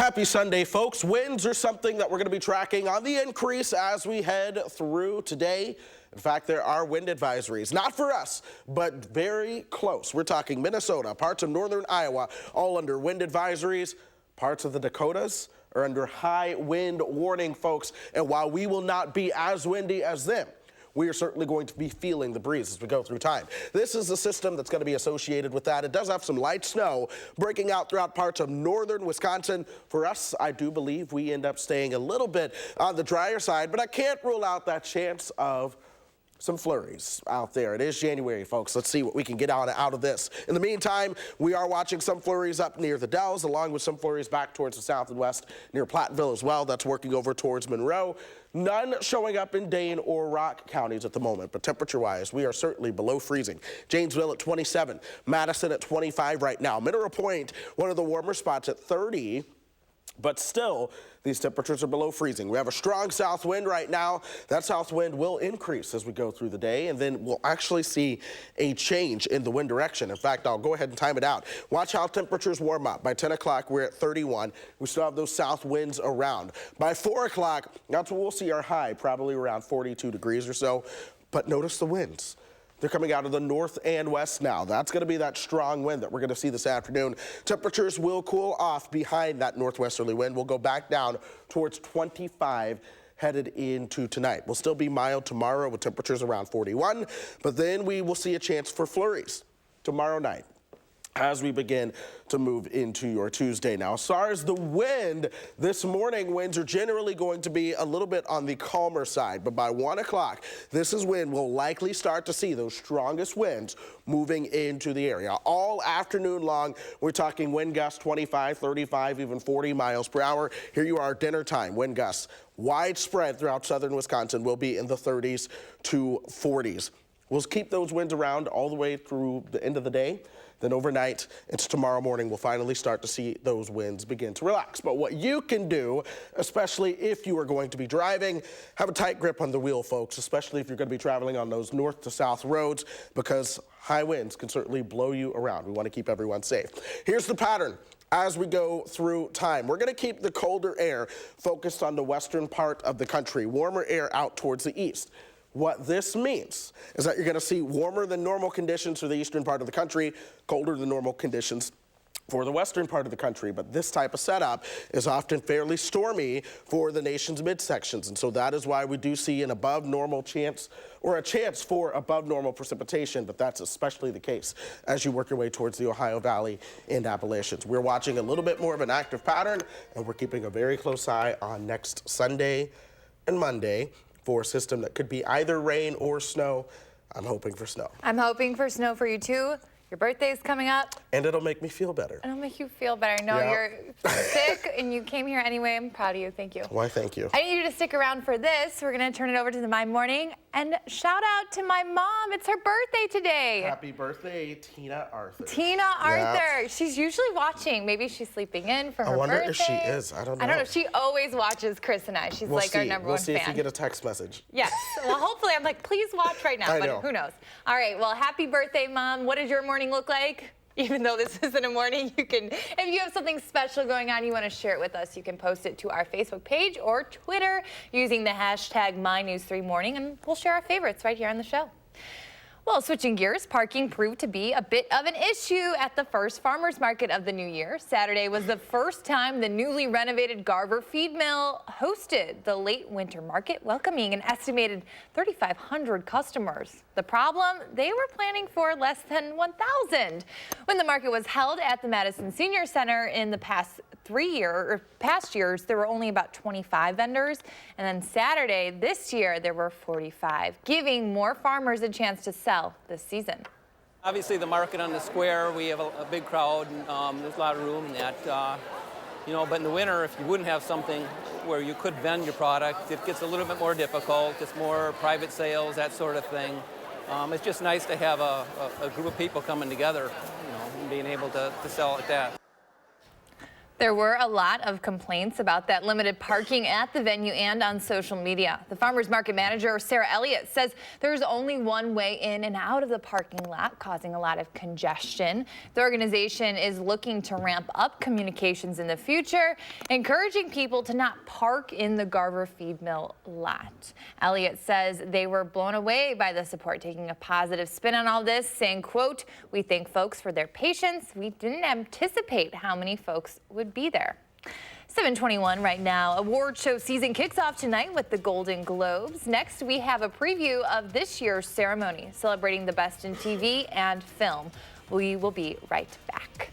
Happy Sunday, folks. Winds are something that we're going to be tracking on the increase as we head through today. In fact, there are wind advisories, not for us, but very close. We're talking Minnesota, parts of northern Iowa, all under wind advisories. Parts of the Dakotas are under high wind warning, folks. And while we will not be as windy as them, we are certainly going to be feeling the breeze as we go through time. This is the system that's going to be associated with that. It does have some light snow breaking out throughout parts of northern Wisconsin. For us, I do believe we end up staying a little bit on the drier side, but I can't rule out that chance of some flurries out there. It is January, folks. Let's see what we can get out of this. In the meantime, we are watching some flurries up near the Dells, along with some flurries back towards the south and west near Platteville as well. That's working over towards Monroe. None showing up in Dane or Rock counties at the moment, but temperature-wise, we are certainly below freezing. Janesville at 27, Madison at 25 right now. Mineral Point, one of the warmer spots at 30. But still, these temperatures are below freezing. We have a strong south wind right now. That south wind will increase as we go through the day, and then we'll actually see a change in the wind direction. In fact, I'll go ahead and time it out. Watch how temperatures warm up. By 10 o'clock, we're at 31. We still have those south winds around. By 4 o'clock, that's when we'll see our high, probably around 42 degrees or so. But notice the winds. They're coming out of the north and west now. That's going to be that strong wind that we're going to see this afternoon. Temperatures will cool off behind that northwesterly wind. We'll go back down towards 25 headed into tonight. We'll still be mild tomorrow with temperatures around 41, but then we will see a chance for flurries tomorrow night as we begin to move into your Tuesday. Now, as far as the wind, this morning winds are generally going to be a little bit on the calmer side, but by 1 o'clock, this is when we'll likely start to see those strongest winds moving into the area. All afternoon long, we're talking wind gusts 25, 35, even 40 miles per hour. Here you are, dinner time, wind gusts widespread throughout southern Wisconsin will be in the 30s to 40s. We'll keep those winds around all the way through the end of the day. Then overnight into tomorrow morning, we'll finally start to see those winds begin to relax. But what you can do, especially if you are going to be driving, have a tight grip on the wheel, folks, especially if you're going to be traveling on those north to south roads, because high winds can certainly blow you around. We want to keep everyone safe. Here's the pattern. As we go through time, we're going to keep the colder air focused on the western part of the country, warmer air out towards the east. What this means is that you're going to see warmer than normal conditions for the eastern part of the country, colder than normal conditions for the western part of the country. But this type of setup is often fairly stormy for the nation's midsections. And so that is why we do see an above normal chance, or a chance for above normal precipitation. But that's especially the case as you work your way towards the Ohio Valley and Appalachians. We're watching a little bit more of an active pattern, and we're keeping a very close eye on next Sunday and Monday for a system that could be either rain or snow. I'm hoping for snow. I'm hoping for snow for you too. Your birthday's coming up. And it'll make me feel better. It'll make you feel better. I know you're sick and you came here anyway. I'm proud of you. Thank you. Why, thank you. I need you to stick around for this. We're going to turn it over to the My Morning and shout out to my mom. It's her birthday today. Happy birthday, Tina Arthur. Tina Arthur. She's usually watching. Maybe she's sleeping in for her birthday. I wonder if she is. I don't know. I don't know. She always watches Chris and I. She's like our number one fan. We'll see if you get a text message. Yes. Well, hopefully I'm like, please watch right now. I but know. Who knows? All right. Well, happy birthday, Mom. What does your morning look like? Even though this isn't a morning, you can, if you have something special going on, you want to share it with us, you can post it to our Facebook page or Twitter using the hashtag MyNews3Morning, and we'll share our favorites right here on the show. Well, switching gears, parking proved to be a bit of an issue at the first farmers market of the new year. Saturday was the first time the newly renovated Garver feed mill hosted the late winter market, welcoming an estimated 3,500 customers. The problem, they were planning for less than 1,000. When the market was held at the Madison Senior Center in the past years, there were only about 25 vendors. And then Saturday this year, there were 45, giving more farmers a chance to sell this season. Obviously, the market on the square, we have a big crowd, and there's a lot of room in that. But in the winter, if you wouldn't have something where you could vend your product, it gets a little bit more difficult. It's more private sales, that sort of thing. It's just nice to have a group of people coming together, and being able to sell like that. There were a lot of complaints about that limited parking at the venue and on social media. The farmers market manager, Sarah Elliott, says there's only one way in and out of the parking lot, causing a lot of congestion. The organization is looking to ramp up communications in the future, encouraging people to not park in the Garver feed mill lot. Elliott says they were blown away by the support, taking a positive spin on all this, saying, quote, "We thank folks for their patience. We didn't anticipate how many folks would be there." 7:21 right now. Award show season kicks off tonight with the Golden Globes. Next, we have a preview of this year's ceremony, celebrating the best in TV and film. We will be right back.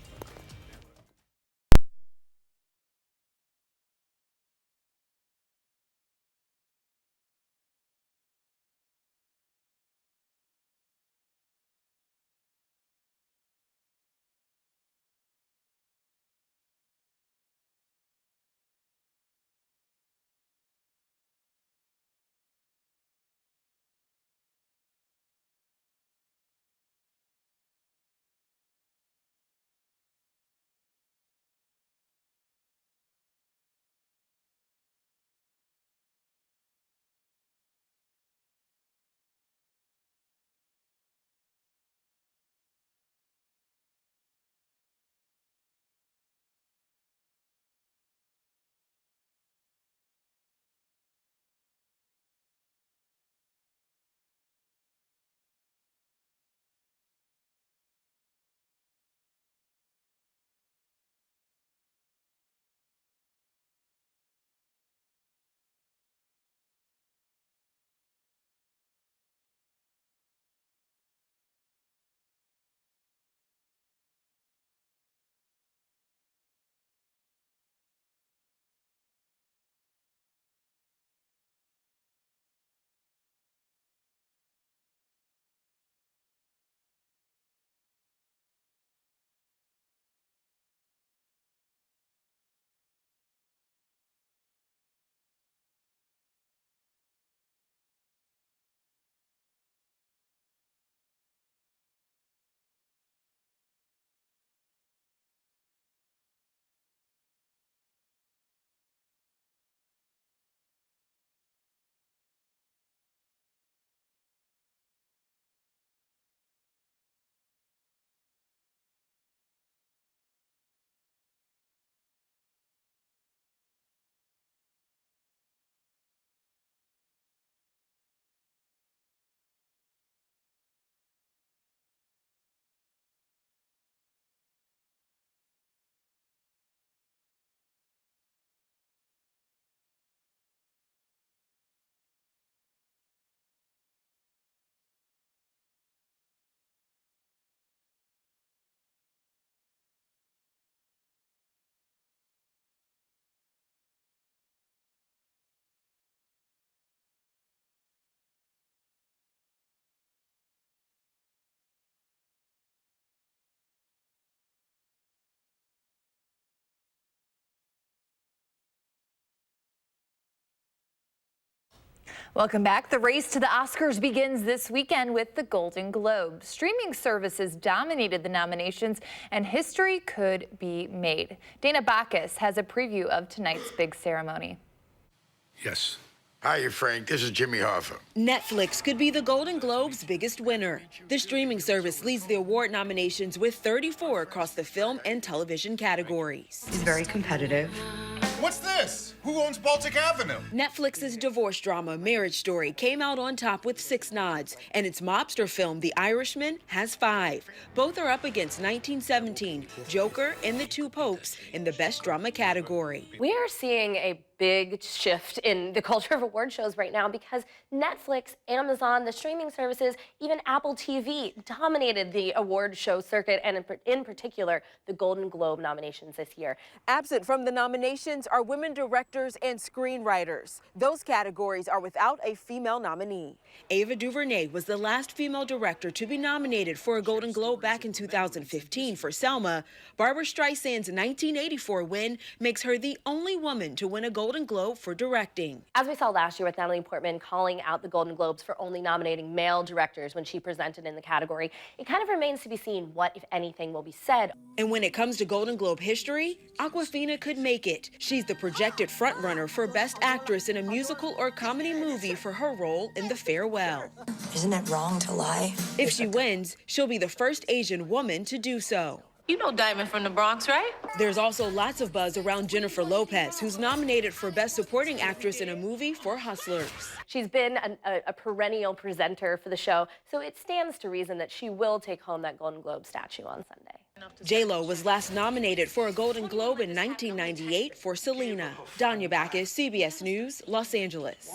Welcome back. The race to the Oscars begins this weekend with the Golden Globes. Streaming services dominated the nominations, and history could be made. Dana Bacchus has a preview of tonight's big ceremony. Yes. Hi, Frank. This is Jimmy Hoffa. Netflix could be the Golden Globes' biggest winner. The streaming service leads the award nominations with 34 across the film and television categories. It's very competitive. What's this? Who owns Baltic Avenue? Netflix's divorce drama Marriage Story came out on top with 6 nods, and its mobster film The Irishman has 5. Both are up against 1917, Joker, and The Two Popes in the Best Drama category. We are seeing a big shift in the culture of award shows right now because Netflix, Amazon, the streaming services, even Apple TV dominated the award show circuit, and in particular, the Golden Globe nominations this year. Absent from the nominations are women directors and screenwriters. Those categories are without a female nominee. Ava DuVernay was the last female director to be nominated for a Golden Globe back in 2015 for Selma. Barbra Streisand's 1984 win makes her the only woman to win a Golden Golden Globe for directing. As we saw last year with Natalie Portman calling out the Golden Globes for only nominating male directors when she presented in the category, it kind of remains to be seen what, if anything, will be said. And when it comes to Golden Globe history, Awkwafina could make it. She's the projected frontrunner for Best Actress in a musical or comedy movie for her role in The Farewell. Isn't it wrong to lie? If she wins, she'll be the first Asian woman to do so. You know Diamond from the Bronx, right? There's also lots of buzz around Jennifer Lopez, who's nominated for Best Supporting Actress in a movie for Hustlers. She's been a perennial presenter for the show, so it stands to reason that she will take home that Golden Globe statue on Sunday. J-Lo was last nominated for a Golden Globe in 1998 for Selena. Danya Backus, CBS News, Los Angeles.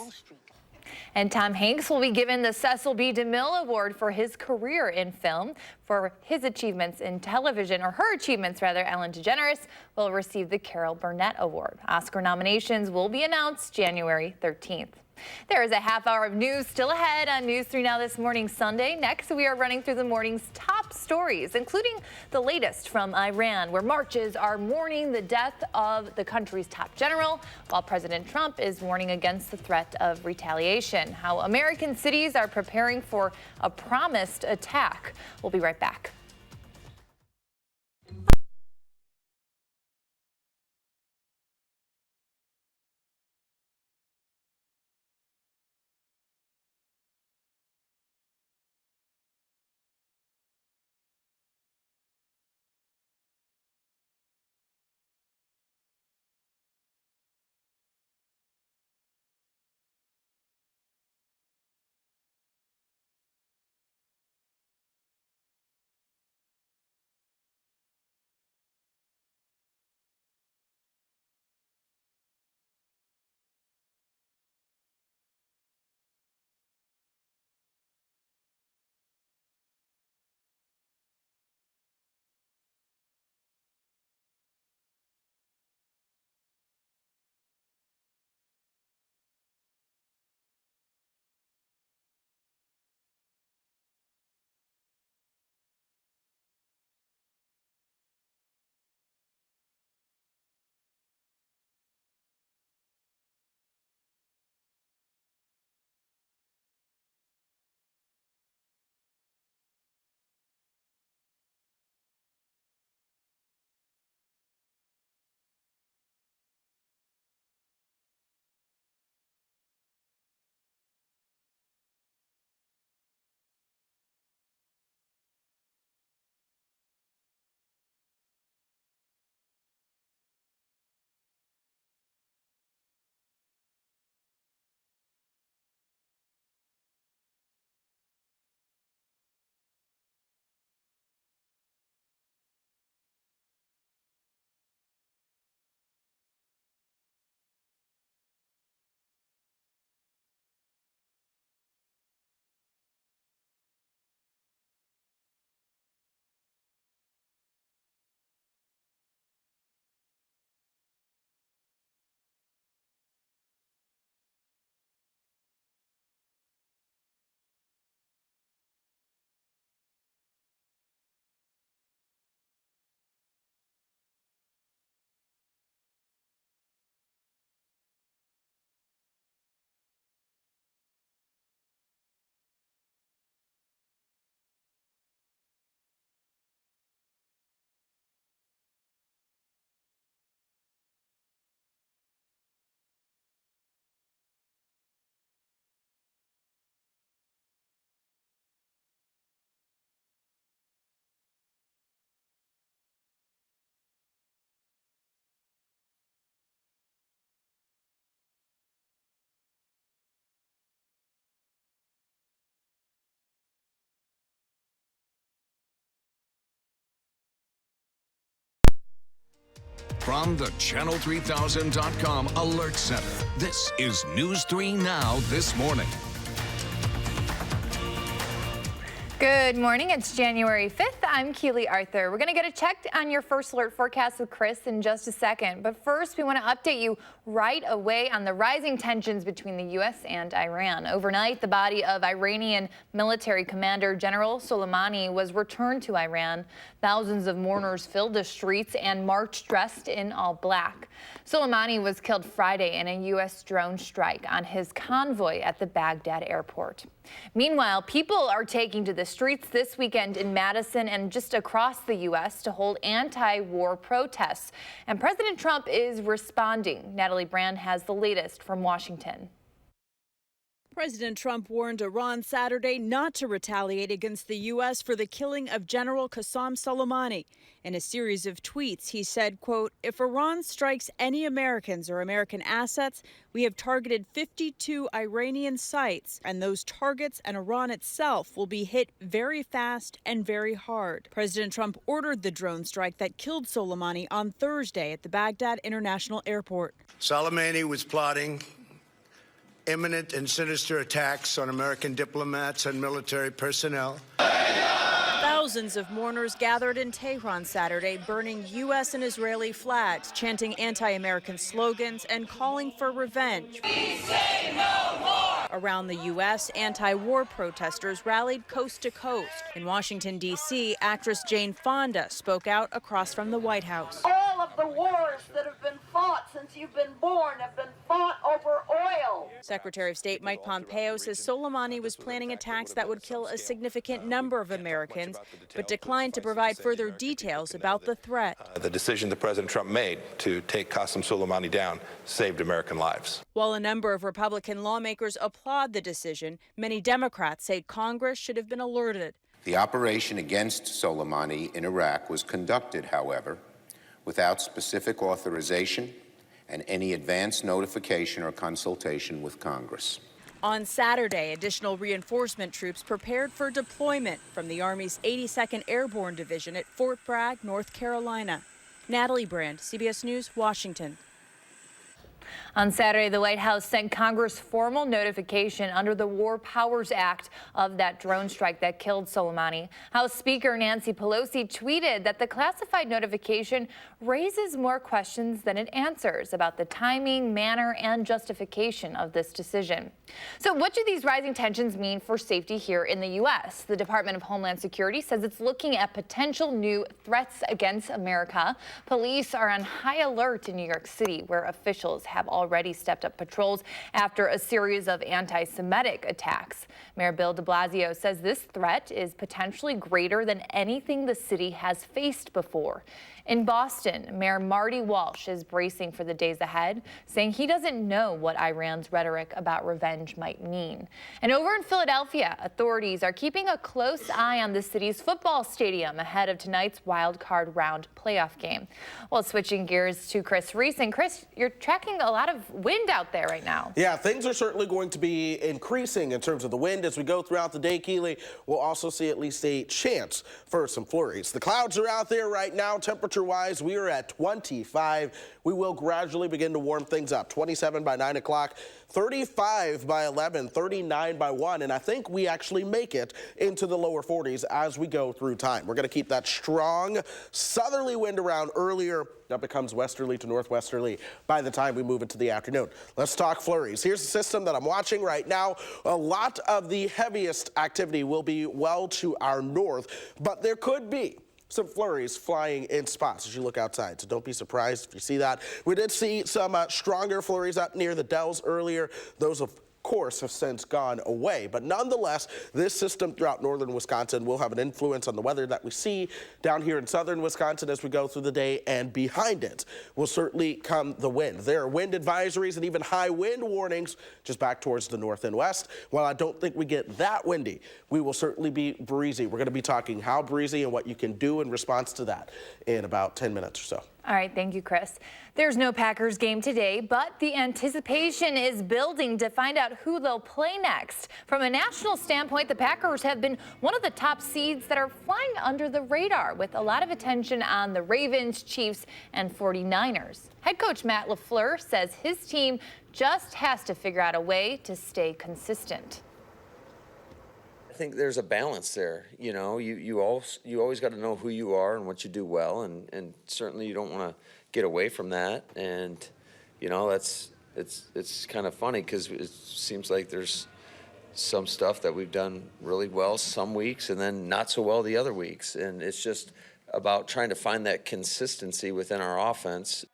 And Tom Hanks will be given the Cecil B. DeMille Award for his career in film. For his achievements in television, or her achievements rather, Ellen DeGeneres will receive the Carol Burnett Award. Oscar nominations will be announced January 13th. There is a half hour of news still ahead on News 3 Now this morning, Sunday. Next, we are running through the morning's top stories, including the latest from Iran, where marches are mourning the death of the country's top general, while President Trump is warning against the threat of retaliation. How American cities are preparing for a promised attack. We'll be right back. From the Channel3000.com Alert Center, this is News 3 Now this morning. Good morning. It's January 5th. I'm Keely Arthur. We're going to get a check on your first alert forecast with Chris in just a second. But first, we want to update you right away on the rising tensions between the U.S. and Iran. Overnight, the body of Iranian military commander General Soleimani was returned to Iran. Thousands of mourners filled the streets and marched dressed in all black. Soleimani was killed Friday in a U.S. drone strike on his convoy at the Baghdad airport. Meanwhile, people are taking to the streets this weekend in Madison and just across the U.S. to hold anti-war protests. And President Trump is responding. Natalie Brand has the latest from Washington. President Trump warned Iran Saturday not to retaliate against the U.S. for the killing of General Qasem Soleimani. In a series of tweets, he said, quote, "If Iran strikes any Americans or American assets, we have targeted 52 Iranian sites, and those targets and Iran itself will be hit very fast and very hard." President Trump ordered the drone strike that killed Soleimani on Thursday at the Baghdad International Airport. Soleimani was plotting imminent and sinister attacks on American diplomats and military personnel. Thousands of mourners gathered in Tehran Saturday, burning U.S. and Israeli flags, chanting anti-American slogans and calling for revenge. We say no more! Around the U.S., anti-war protesters rallied coast to coast. In Washington, D.C., actress Jane Fonda spoke out across from the White House. All of the wars that have been fought since you've been born have been fought over oil. Secretary of State Mike Pompeo says Soleimani was planning attacks that would kill a significant number of Americans, but declined to provide further details about the threat. The decision that President Trump made to take Qasem Soleimani down saved American lives. While a number of Republican lawmakers applaud the decision, many Democrats say Congress should have been alerted. The operation against Soleimani in Iraq was conducted, however, without specific authorization and any advance notification or consultation with Congress. On Saturday, additional reinforcement troops prepared for deployment from the Army's 82nd Airborne Division at Fort Bragg, North Carolina. Natalie Brand, CBS News, Washington. On Saturday, the White House sent Congress formal notification under the War Powers Act of that drone strike that killed Soleimani. House Speaker Nancy Pelosi tweeted that the classified notification raises more questions than it answers about the timing, manner, and justification of this decision. So what do these rising tensions mean for safety here in the U.S.? The Department of Homeland Security says it's looking at potential new threats against America. Police are on high alert in New York City, where officials have already stepped up patrols after a series of anti-Semitic attacks. Mayor Bill de Blasio says this threat is potentially greater than anything the city has faced before. In Boston, Mayor Marty Walsh is bracing for the days ahead, saying he doesn't know what Iran's rhetoric about revenge might mean. And over in Philadelphia, authorities are keeping a close eye on the city's football stadium ahead of tonight's wild card round playoff game. Well, switching gears to Chris Reese. And Chris, you're tracking a lot of wind out there right now. Yeah, things are certainly going to be increasing in terms of the wind as we go throughout the day, Keely. We'll also see at least a chance for some flurries. The clouds are out there right now. Temperature-wise, we are at 25. We will gradually begin to warm things up. 27 by 9 o'clock, 35 by 11, 39 by 1, and I think we actually make it into the lower 40s as we go through time. We're going to keep that strong southerly wind around earlier. That becomes westerly to northwesterly by the time we move into the afternoon. Let's talk flurries. Here's the system that I'm watching right now. A lot of the heaviest activity will be well to our north, but there could be some flurries flying in spots as you look outside, so don't be surprised if you see that. We did see some stronger flurries up near the Dells earlier. Those, of course, have since gone away, but nonetheless, this system throughout northern Wisconsin will have an influence on the weather that we see down here in southern Wisconsin as we go through the day, and behind it will certainly come the wind. There are wind advisories and even high wind warnings just back towards the north and west. While I don't think we get that windy, we will certainly be breezy. We're going to be talking how breezy and what you can do in response to that in about 10 minutes or so. All right, thank you, Chris. There's no Packers game today, but the anticipation is building to find out who they'll play next. From a national standpoint, the Packers have been one of the top seeds that are flying under the radar, with a lot of attention on the Ravens, Chiefs, and 49ers. Head coach Matt LaFleur says his team just has to figure out a way to stay consistent. think there's a balance there. You know, you always got to know who you are and what you do well, and certainly you don't want to get away from that. And you know, it's kind of funny because it seems like there's some stuff that we've done really well some weeks and then not so well the other weeks, and it's just about trying to find that consistency within our offense.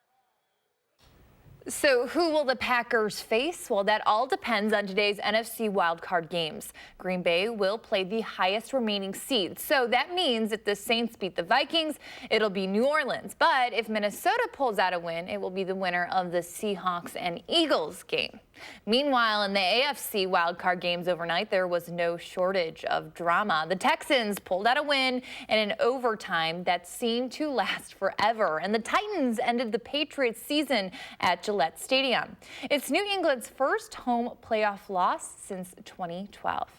So who will the Packers face? Well, that all depends on today's NFC wildcard games. Green Bay will play the highest remaining seed. So that means if the Saints beat the Vikings, it'll be New Orleans. But if Minnesota pulls out a win, it will be the winner of the Seahawks and Eagles game. Meanwhile, in the AFC wildcard games overnight, there was no shortage of drama. The Texans pulled out a win in an overtime that seemed to last forever. And the Titans ended the Patriots season at Gillette Stadium. It's New England's first home playoff loss since 2012.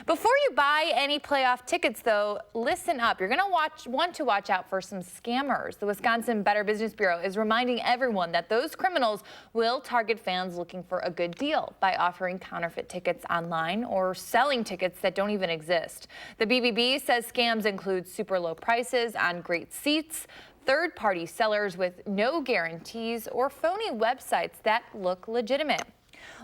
Before you buy any playoff tickets, though, listen up. You're going to want to watch out for some scammers. The Wisconsin Better Business Bureau is reminding everyone that those criminals will target fans looking for a good deal by offering counterfeit tickets online or selling tickets that don't even exist. The BBB says scams include super low prices on great seats, third-party sellers with no guarantees, or phony websites that look legitimate.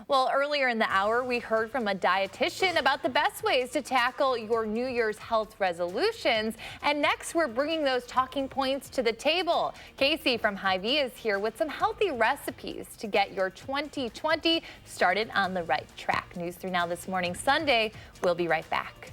Well, earlier in the hour, we heard from a dietitian about the best ways to tackle your New Year's health resolutions. And next, we're bringing those talking points to the table. Casey from Hy-Vee is here with some healthy recipes to get your 2020 started on the right track. News 3 Now this morning, Sunday. We'll be right back.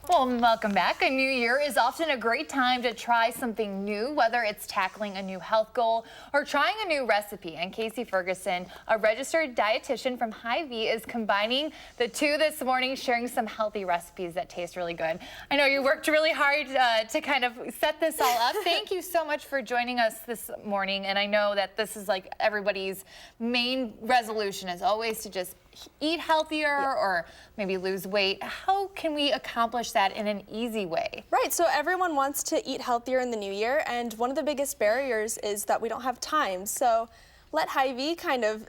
Well, welcome back. A new year is often a great time to try something new, whether it's tackling a new health goal or trying a new recipe. And Casey Ferguson, a registered dietitian from Hy-Vee, is combining the two this morning, sharing some healthy recipes that taste really good. I know you worked really hard to kind of set this all up. Thank you so much for joining us this morning. And I know that this is like everybody's main resolution is always to just eat healthier or maybe lose weight. How can we accomplish that in an easy way? Right, so everyone wants to eat healthier in the new year, and one of the biggest barriers is that we don't have time. So let Hy-Vee kind of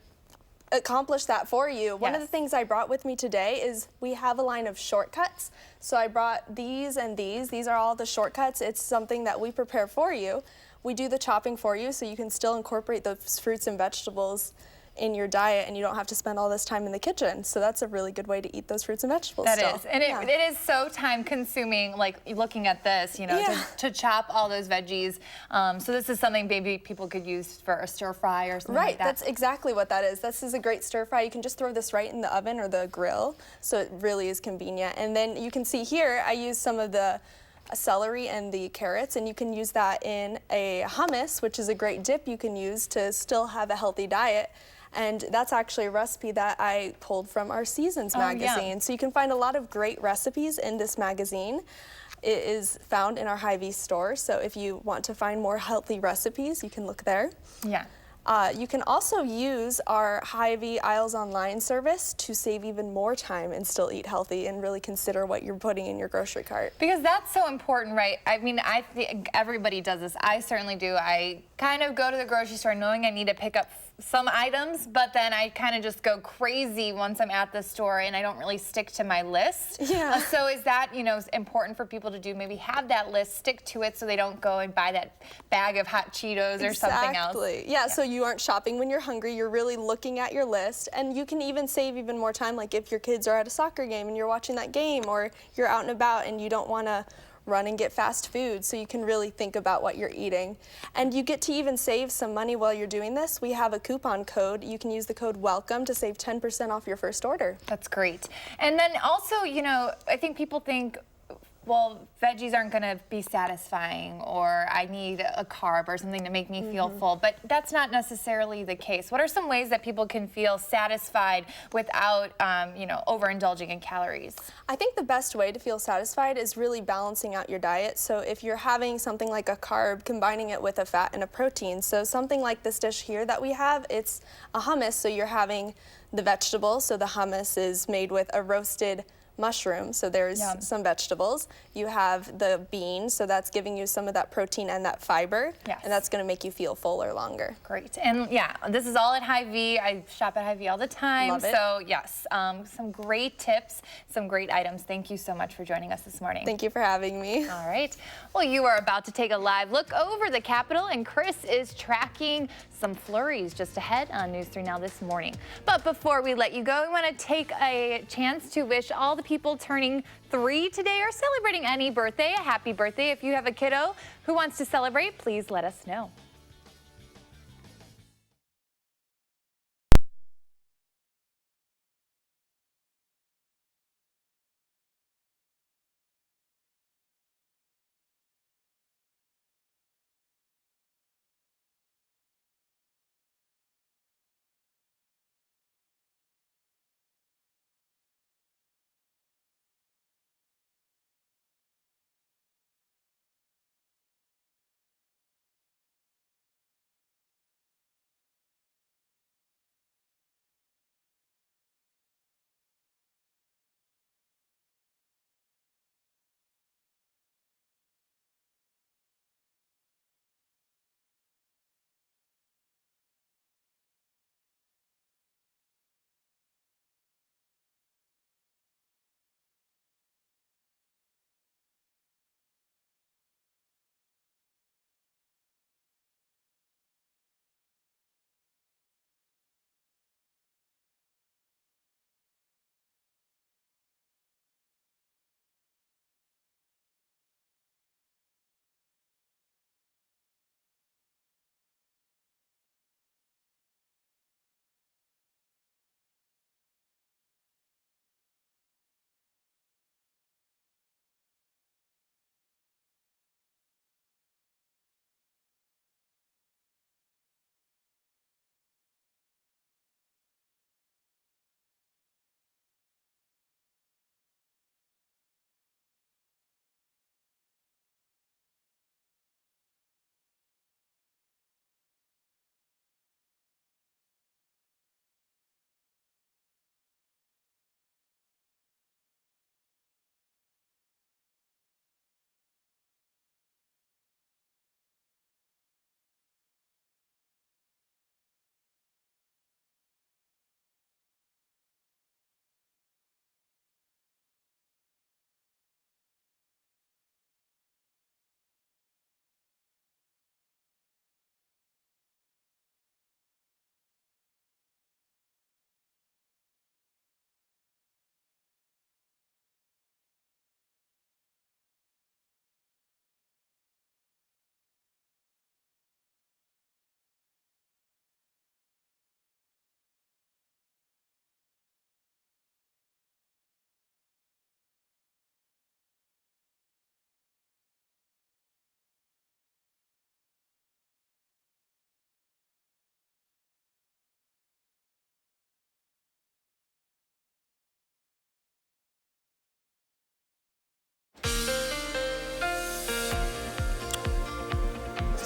accomplish that for you. One of the things I brought with me today is we have a line of shortcuts. So I brought these and these. These are all the shortcuts. It's something that we prepare for you. We do the chopping for you so you can still incorporate those fruits and vegetables in your diet, and you don't have to spend all this time in the kitchen. So that's a really good way to eat those fruits and vegetables. That is, and it is so time consuming, like looking at this, you know, to chop all those veggies. So this is something maybe people could use for a stir fry or something like that. Right, that's exactly what that is. This is a great stir fry. You can just throw this right in the oven or the grill, so it really is convenient. And then you can see here, I use some of the celery and the carrots, and you can use that in a hummus, which is a great dip you can use to still have a healthy diet. And that's actually a recipe that I pulled from our Seasons magazine. So you can find a lot of great recipes in this magazine. It is found in our Hy-Vee store, so if you want to find more healthy recipes, you can look there. Yeah. You can also use our Hy-Vee Aisles Online service to save even more time and still eat healthy and really consider what you're putting in your grocery cart. Because that's so important, right? I mean, I think everybody does this. I certainly do. I kind of go to the grocery store knowing I need to pick up some items, but then I kind of just go crazy once I'm at the store and I don't really stick to my list. Yeah. So is that, you know, important for people to do? Maybe have that list, stick to it so they don't go and buy that bag of hot Cheetos or something else. Exactly. Yeah, so you aren't shopping when you're hungry. You're really looking at your list, and you can even save even more time, like if your kids are at a soccer game and you're watching that game, or you're out and about and you don't want to run and get fast food, so you can really think about what you're eating. And you get to even save some money while you're doing this. We have a coupon code. You can use the code WELCOME to save 10% off your first order. That's great. And then also, you know, I think people think, well, veggies aren't going to be satisfying, or I need a carb or something to make me feel full, but that's not necessarily the case. What are some ways that people can feel satisfied without, you know, overindulging in calories? I think the best way to feel satisfied is really balancing out your diet. So if you're having something like a carb, combining it with a fat and a protein. So something like this dish here that we have, it's a hummus, so you're having the vegetables. So the hummus is made with a roasted mushroom, so there's some vegetables. You have the beans, so that's giving you some of that protein and that fiber, and that's going to make you feel fuller longer. Great. And yeah, this is all at Hy-Vee. I shop at Hy-Vee all the time. Love it. So yes, some great tips, some great items. Thank you so much for joining us this morning. Thank you for having me. All right. Well, you are about to take a live look over the Capitol, and Chris is tracking some flurries just ahead on News 3 Now this morning. But before we let you go, we want to take a chance to wish all the people turning 3 today or celebrating any birthday a happy birthday. If you have a kiddo who wants to celebrate, please let us know.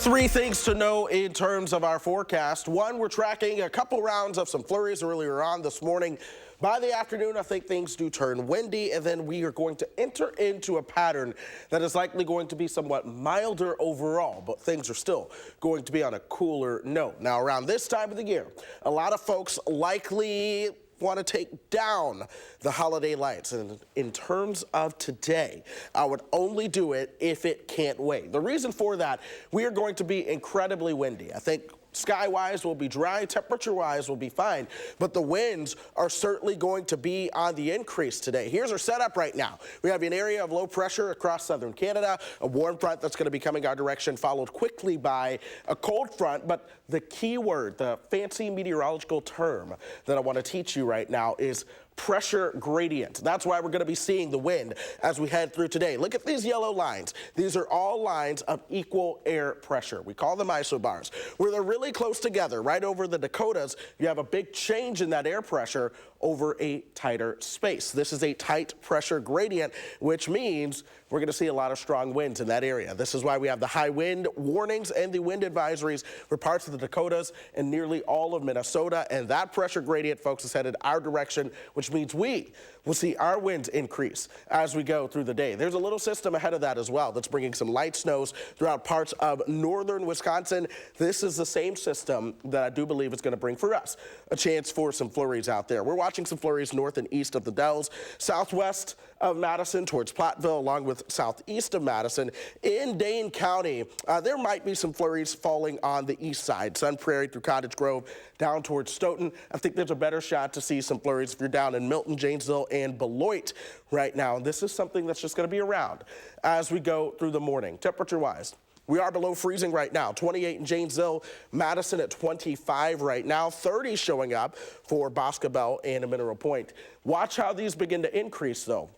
Three things to know in terms of our forecast. One, we're tracking a couple rounds of some flurries earlier on this morning. By the afternoon, I think things do turn windy, and then we are going to enter into a pattern that is likely going to be somewhat milder overall, but things are still going to be on a cooler note. Now, around this time of the year, a lot of folks likely want to take down the holiday lights. And in terms of today, I would only do it if it can't wait. The reason for that, we are going to be incredibly windy. I think sky-wise will be dry, temperature-wise will be fine, but the winds are certainly going to be on the increase today. Here's our setup right now. We have an area of low pressure across southern Canada, a warm front that's going to be coming our direction, followed quickly by a cold front, but the key word, the fancy meteorological term that I want to teach you right now is pressure gradient. That's why we're going to be seeing the wind as we head through today. Look at these yellow lines. These are all lines of equal air pressure. We call them isobars. Where they're really close together, right over the Dakotas, you have a big change in that air pressure over a tighter space. This is a tight pressure gradient, which means we're going to see a lot of strong winds in that area. This is why we have the high wind warnings and the wind advisories for parts of the Dakotas and nearly all of Minnesota. And that pressure gradient, folks, is headed our direction, which means we will see our winds increase as we go through the day. There's a little system ahead of that as well that's bringing some light snows throughout parts of northern Wisconsin. This is the same system that I do believe is going to bring for us a chance for some flurries out there. We're watching some flurries north and east of the Dells, southwest of Madison towards Platteville, along with southeast of Madison. In Dane County, there might be some flurries falling on the east side, Sun Prairie through Cottage Grove, down towards Stoughton. I think there's a better shot to see some flurries if you're down in Milton, Janesville, and Beloit right now. And this is something that's just going to be around as we go through the morning. Temperature-wise, we are below freezing right now. 28 in Janesville, Madison at 25 right now. 30 showing up for Boscobel and Mineral Point. Watch how these begin to increase, though,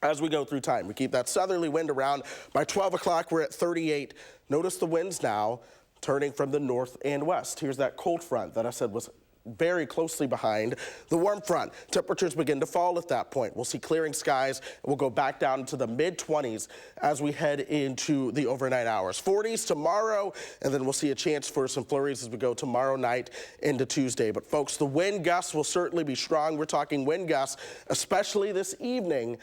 as we go through time. We keep that southerly wind around. By 12 o'clock, we're at 38. Notice the winds now turning from the north and west. Here's that cold front that I said was very closely behind the warm front. Temperatures begin to fall at that point. We'll see clearing skies. We'll go back down to the mid-20s as we head into the overnight hours. 40s tomorrow, and then we'll see a chance for some flurries as we go tomorrow night into Tuesday. But folks, the wind gusts will certainly be strong. We're talking wind gusts, especially this evening,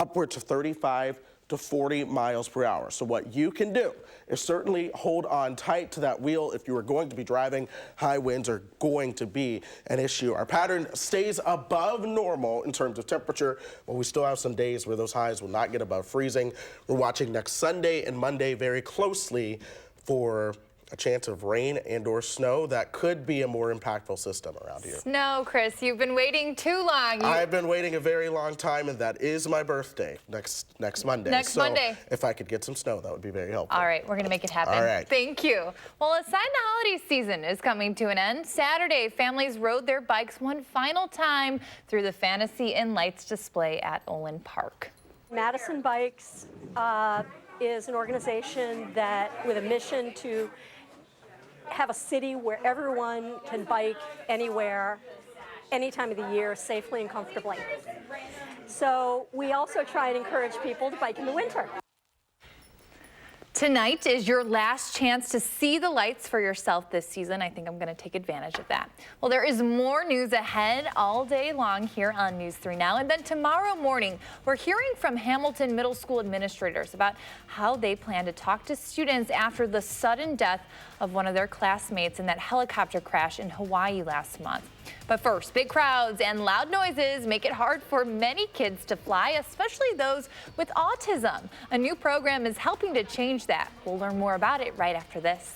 upwards of 35 to 40 miles per hour. So what you can do is certainly hold on tight to that wheel if you are going to be driving. High winds are going to be an issue. Our pattern stays above normal in terms of temperature, but we still have some days where those highs will not get above freezing. We're watching next Sunday and Monday very closely for a chance of rain and or snow that could be a more impactful system around here. Snow, Chris, you've been waiting too long. I've been waiting a very long time, and that is my birthday next Monday. Next Monday. If I could get some snow, that would be very helpful. All right, we're going to make it happen. All right. Thank you. Well, a sign the holiday season is coming to an end. Saturday, families rode their bikes one final time through the Fantasy and Lights display at Olin Park. Madison Bikes is an organization that with a mission to have a city where everyone can bike anywhere, any time of the year, safely and comfortably. So we also try and encourage people to bike in the winter. Tonight is your last chance to see the lights for yourself this season. I think I'm going to take advantage of that. Well, there is more news ahead all day long here on News 3 Now. And then tomorrow morning, we're hearing from Hamilton Middle School administrators about how they plan to talk to students after the sudden death of one of their classmates in that helicopter crash in Hawaii last month. But first, big crowds and loud noises make it hard for many kids to fly, especially those with autism. A new program is helping to change that. We'll learn more about it right after this.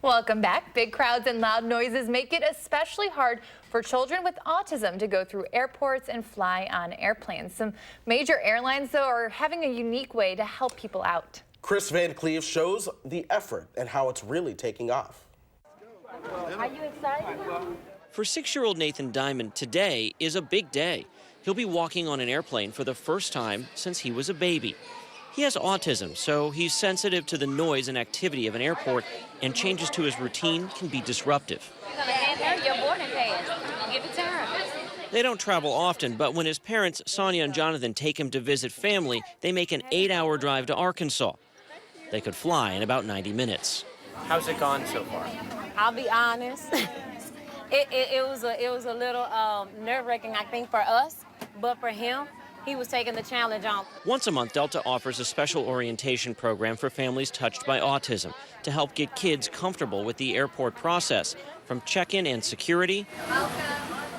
Welcome back. Big crowds and loud noises make it especially hard for children with autism to go through airports and fly on airplanes. Some major airlines, though, are having a unique way to help people out. Chris Van Cleve shows the effort and how it's really taking off. Are you excited? For 6-year-old Nathan Diamond, today is a big day. He'll be walking on an airplane for the first time since he was a baby. He has autism, so he's sensitive to the noise and activity of an airport, and changes to his routine can be disruptive. You're gonna hand her your boarding pass. Give it to her. They don't travel often, but when his parents, Sonia and Jonathan, take him to visit family, they make an 8-hour drive to Arkansas. They could fly in about 90 minutes. How's it gone so far? I'll be honest. it was a little nerve-wracking, I think, for us, but for him, he was taking the challenge on. Once a month, Delta offers a special orientation program for families touched by autism to help get kids comfortable with the airport process, from check-in and security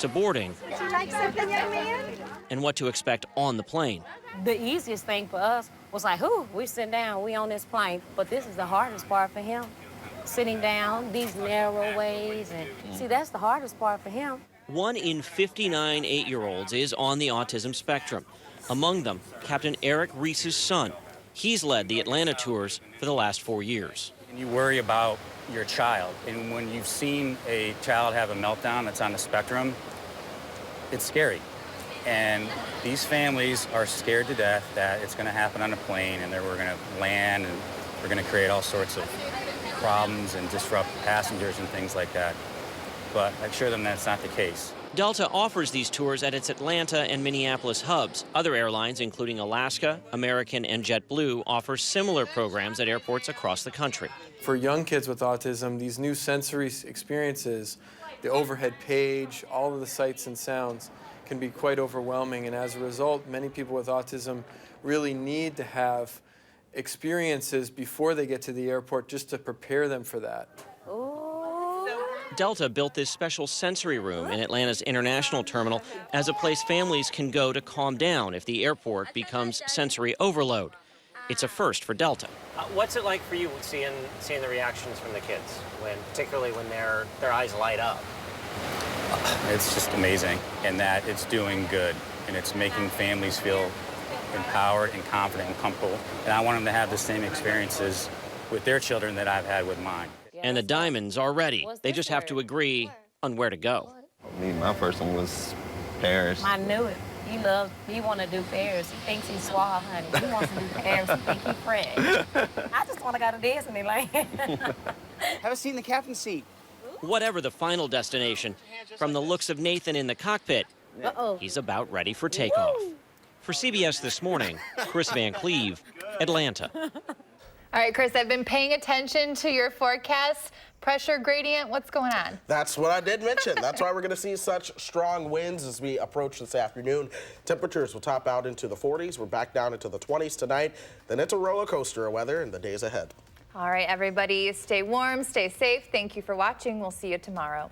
to boarding Would you like something, young man? and what to expect on the plane. The easiest thing for us was like, we sit down, we on this plane, but this is the hardest part for him. Sitting down, these narrow ways, and see, that's the hardest part for him. 1 in 59 8-year-olds is on the autism spectrum. Among them, Captain Eric Reese's son. He's led the Atlanta tours for the last 4 years. You worry about your child, and when you've seen a child have a meltdown that's on the spectrum, it's scary. And these families are scared to death that it's going to happen on a plane and that we're going to land and we're going to create all sorts of problems and disrupt passengers and things like that. But I assure them that's not the case. Delta offers these tours at its Atlanta and Minneapolis hubs. Other airlines, including Alaska, American, and JetBlue, offer similar programs at airports across the country. For young kids with autism, these new sensory experiences, the overhead page, all of the sights and sounds, can be quite overwhelming. And as a result, many people with autism really need to have experiences before they get to the airport just to prepare them for that. Delta built this special sensory room in Atlanta's International Terminal as a place families can go to calm down if the airport becomes sensory overload. It's a first for Delta. What's it like for you seeing the reactions from the kids, particularly when their eyes light up? It's just amazing, and that it's doing good, and it's making families feel empowered and confident and comfortable. And I want them to have the same experiences with their children that I've had with mine. And the Diamonds are ready. They just have to agree on where to go. My first one was Paris. I knew it. He want to do Paris. He thinks he's suave, honey. He wants to do Paris. He thinks he's Fred. I just want to go to Disneyland. Have a seat in the captain's seat. Whatever the final destination, from the looks of Nathan in the cockpit, he's about ready for takeoff. For CBS This Morning, Chris Van Cleve, Atlanta. All right, Chris, I've been paying attention to your forecast. Pressure gradient, what's going on? That's what I did mention. That's why we're going to see such strong winds as we approach this afternoon. Temperatures will top out into the 40s. We're back down into the 20s tonight. Then it's a roller coaster of weather in the days ahead. All right, everybody, stay warm, stay safe. Thank you for watching. We'll see you tomorrow.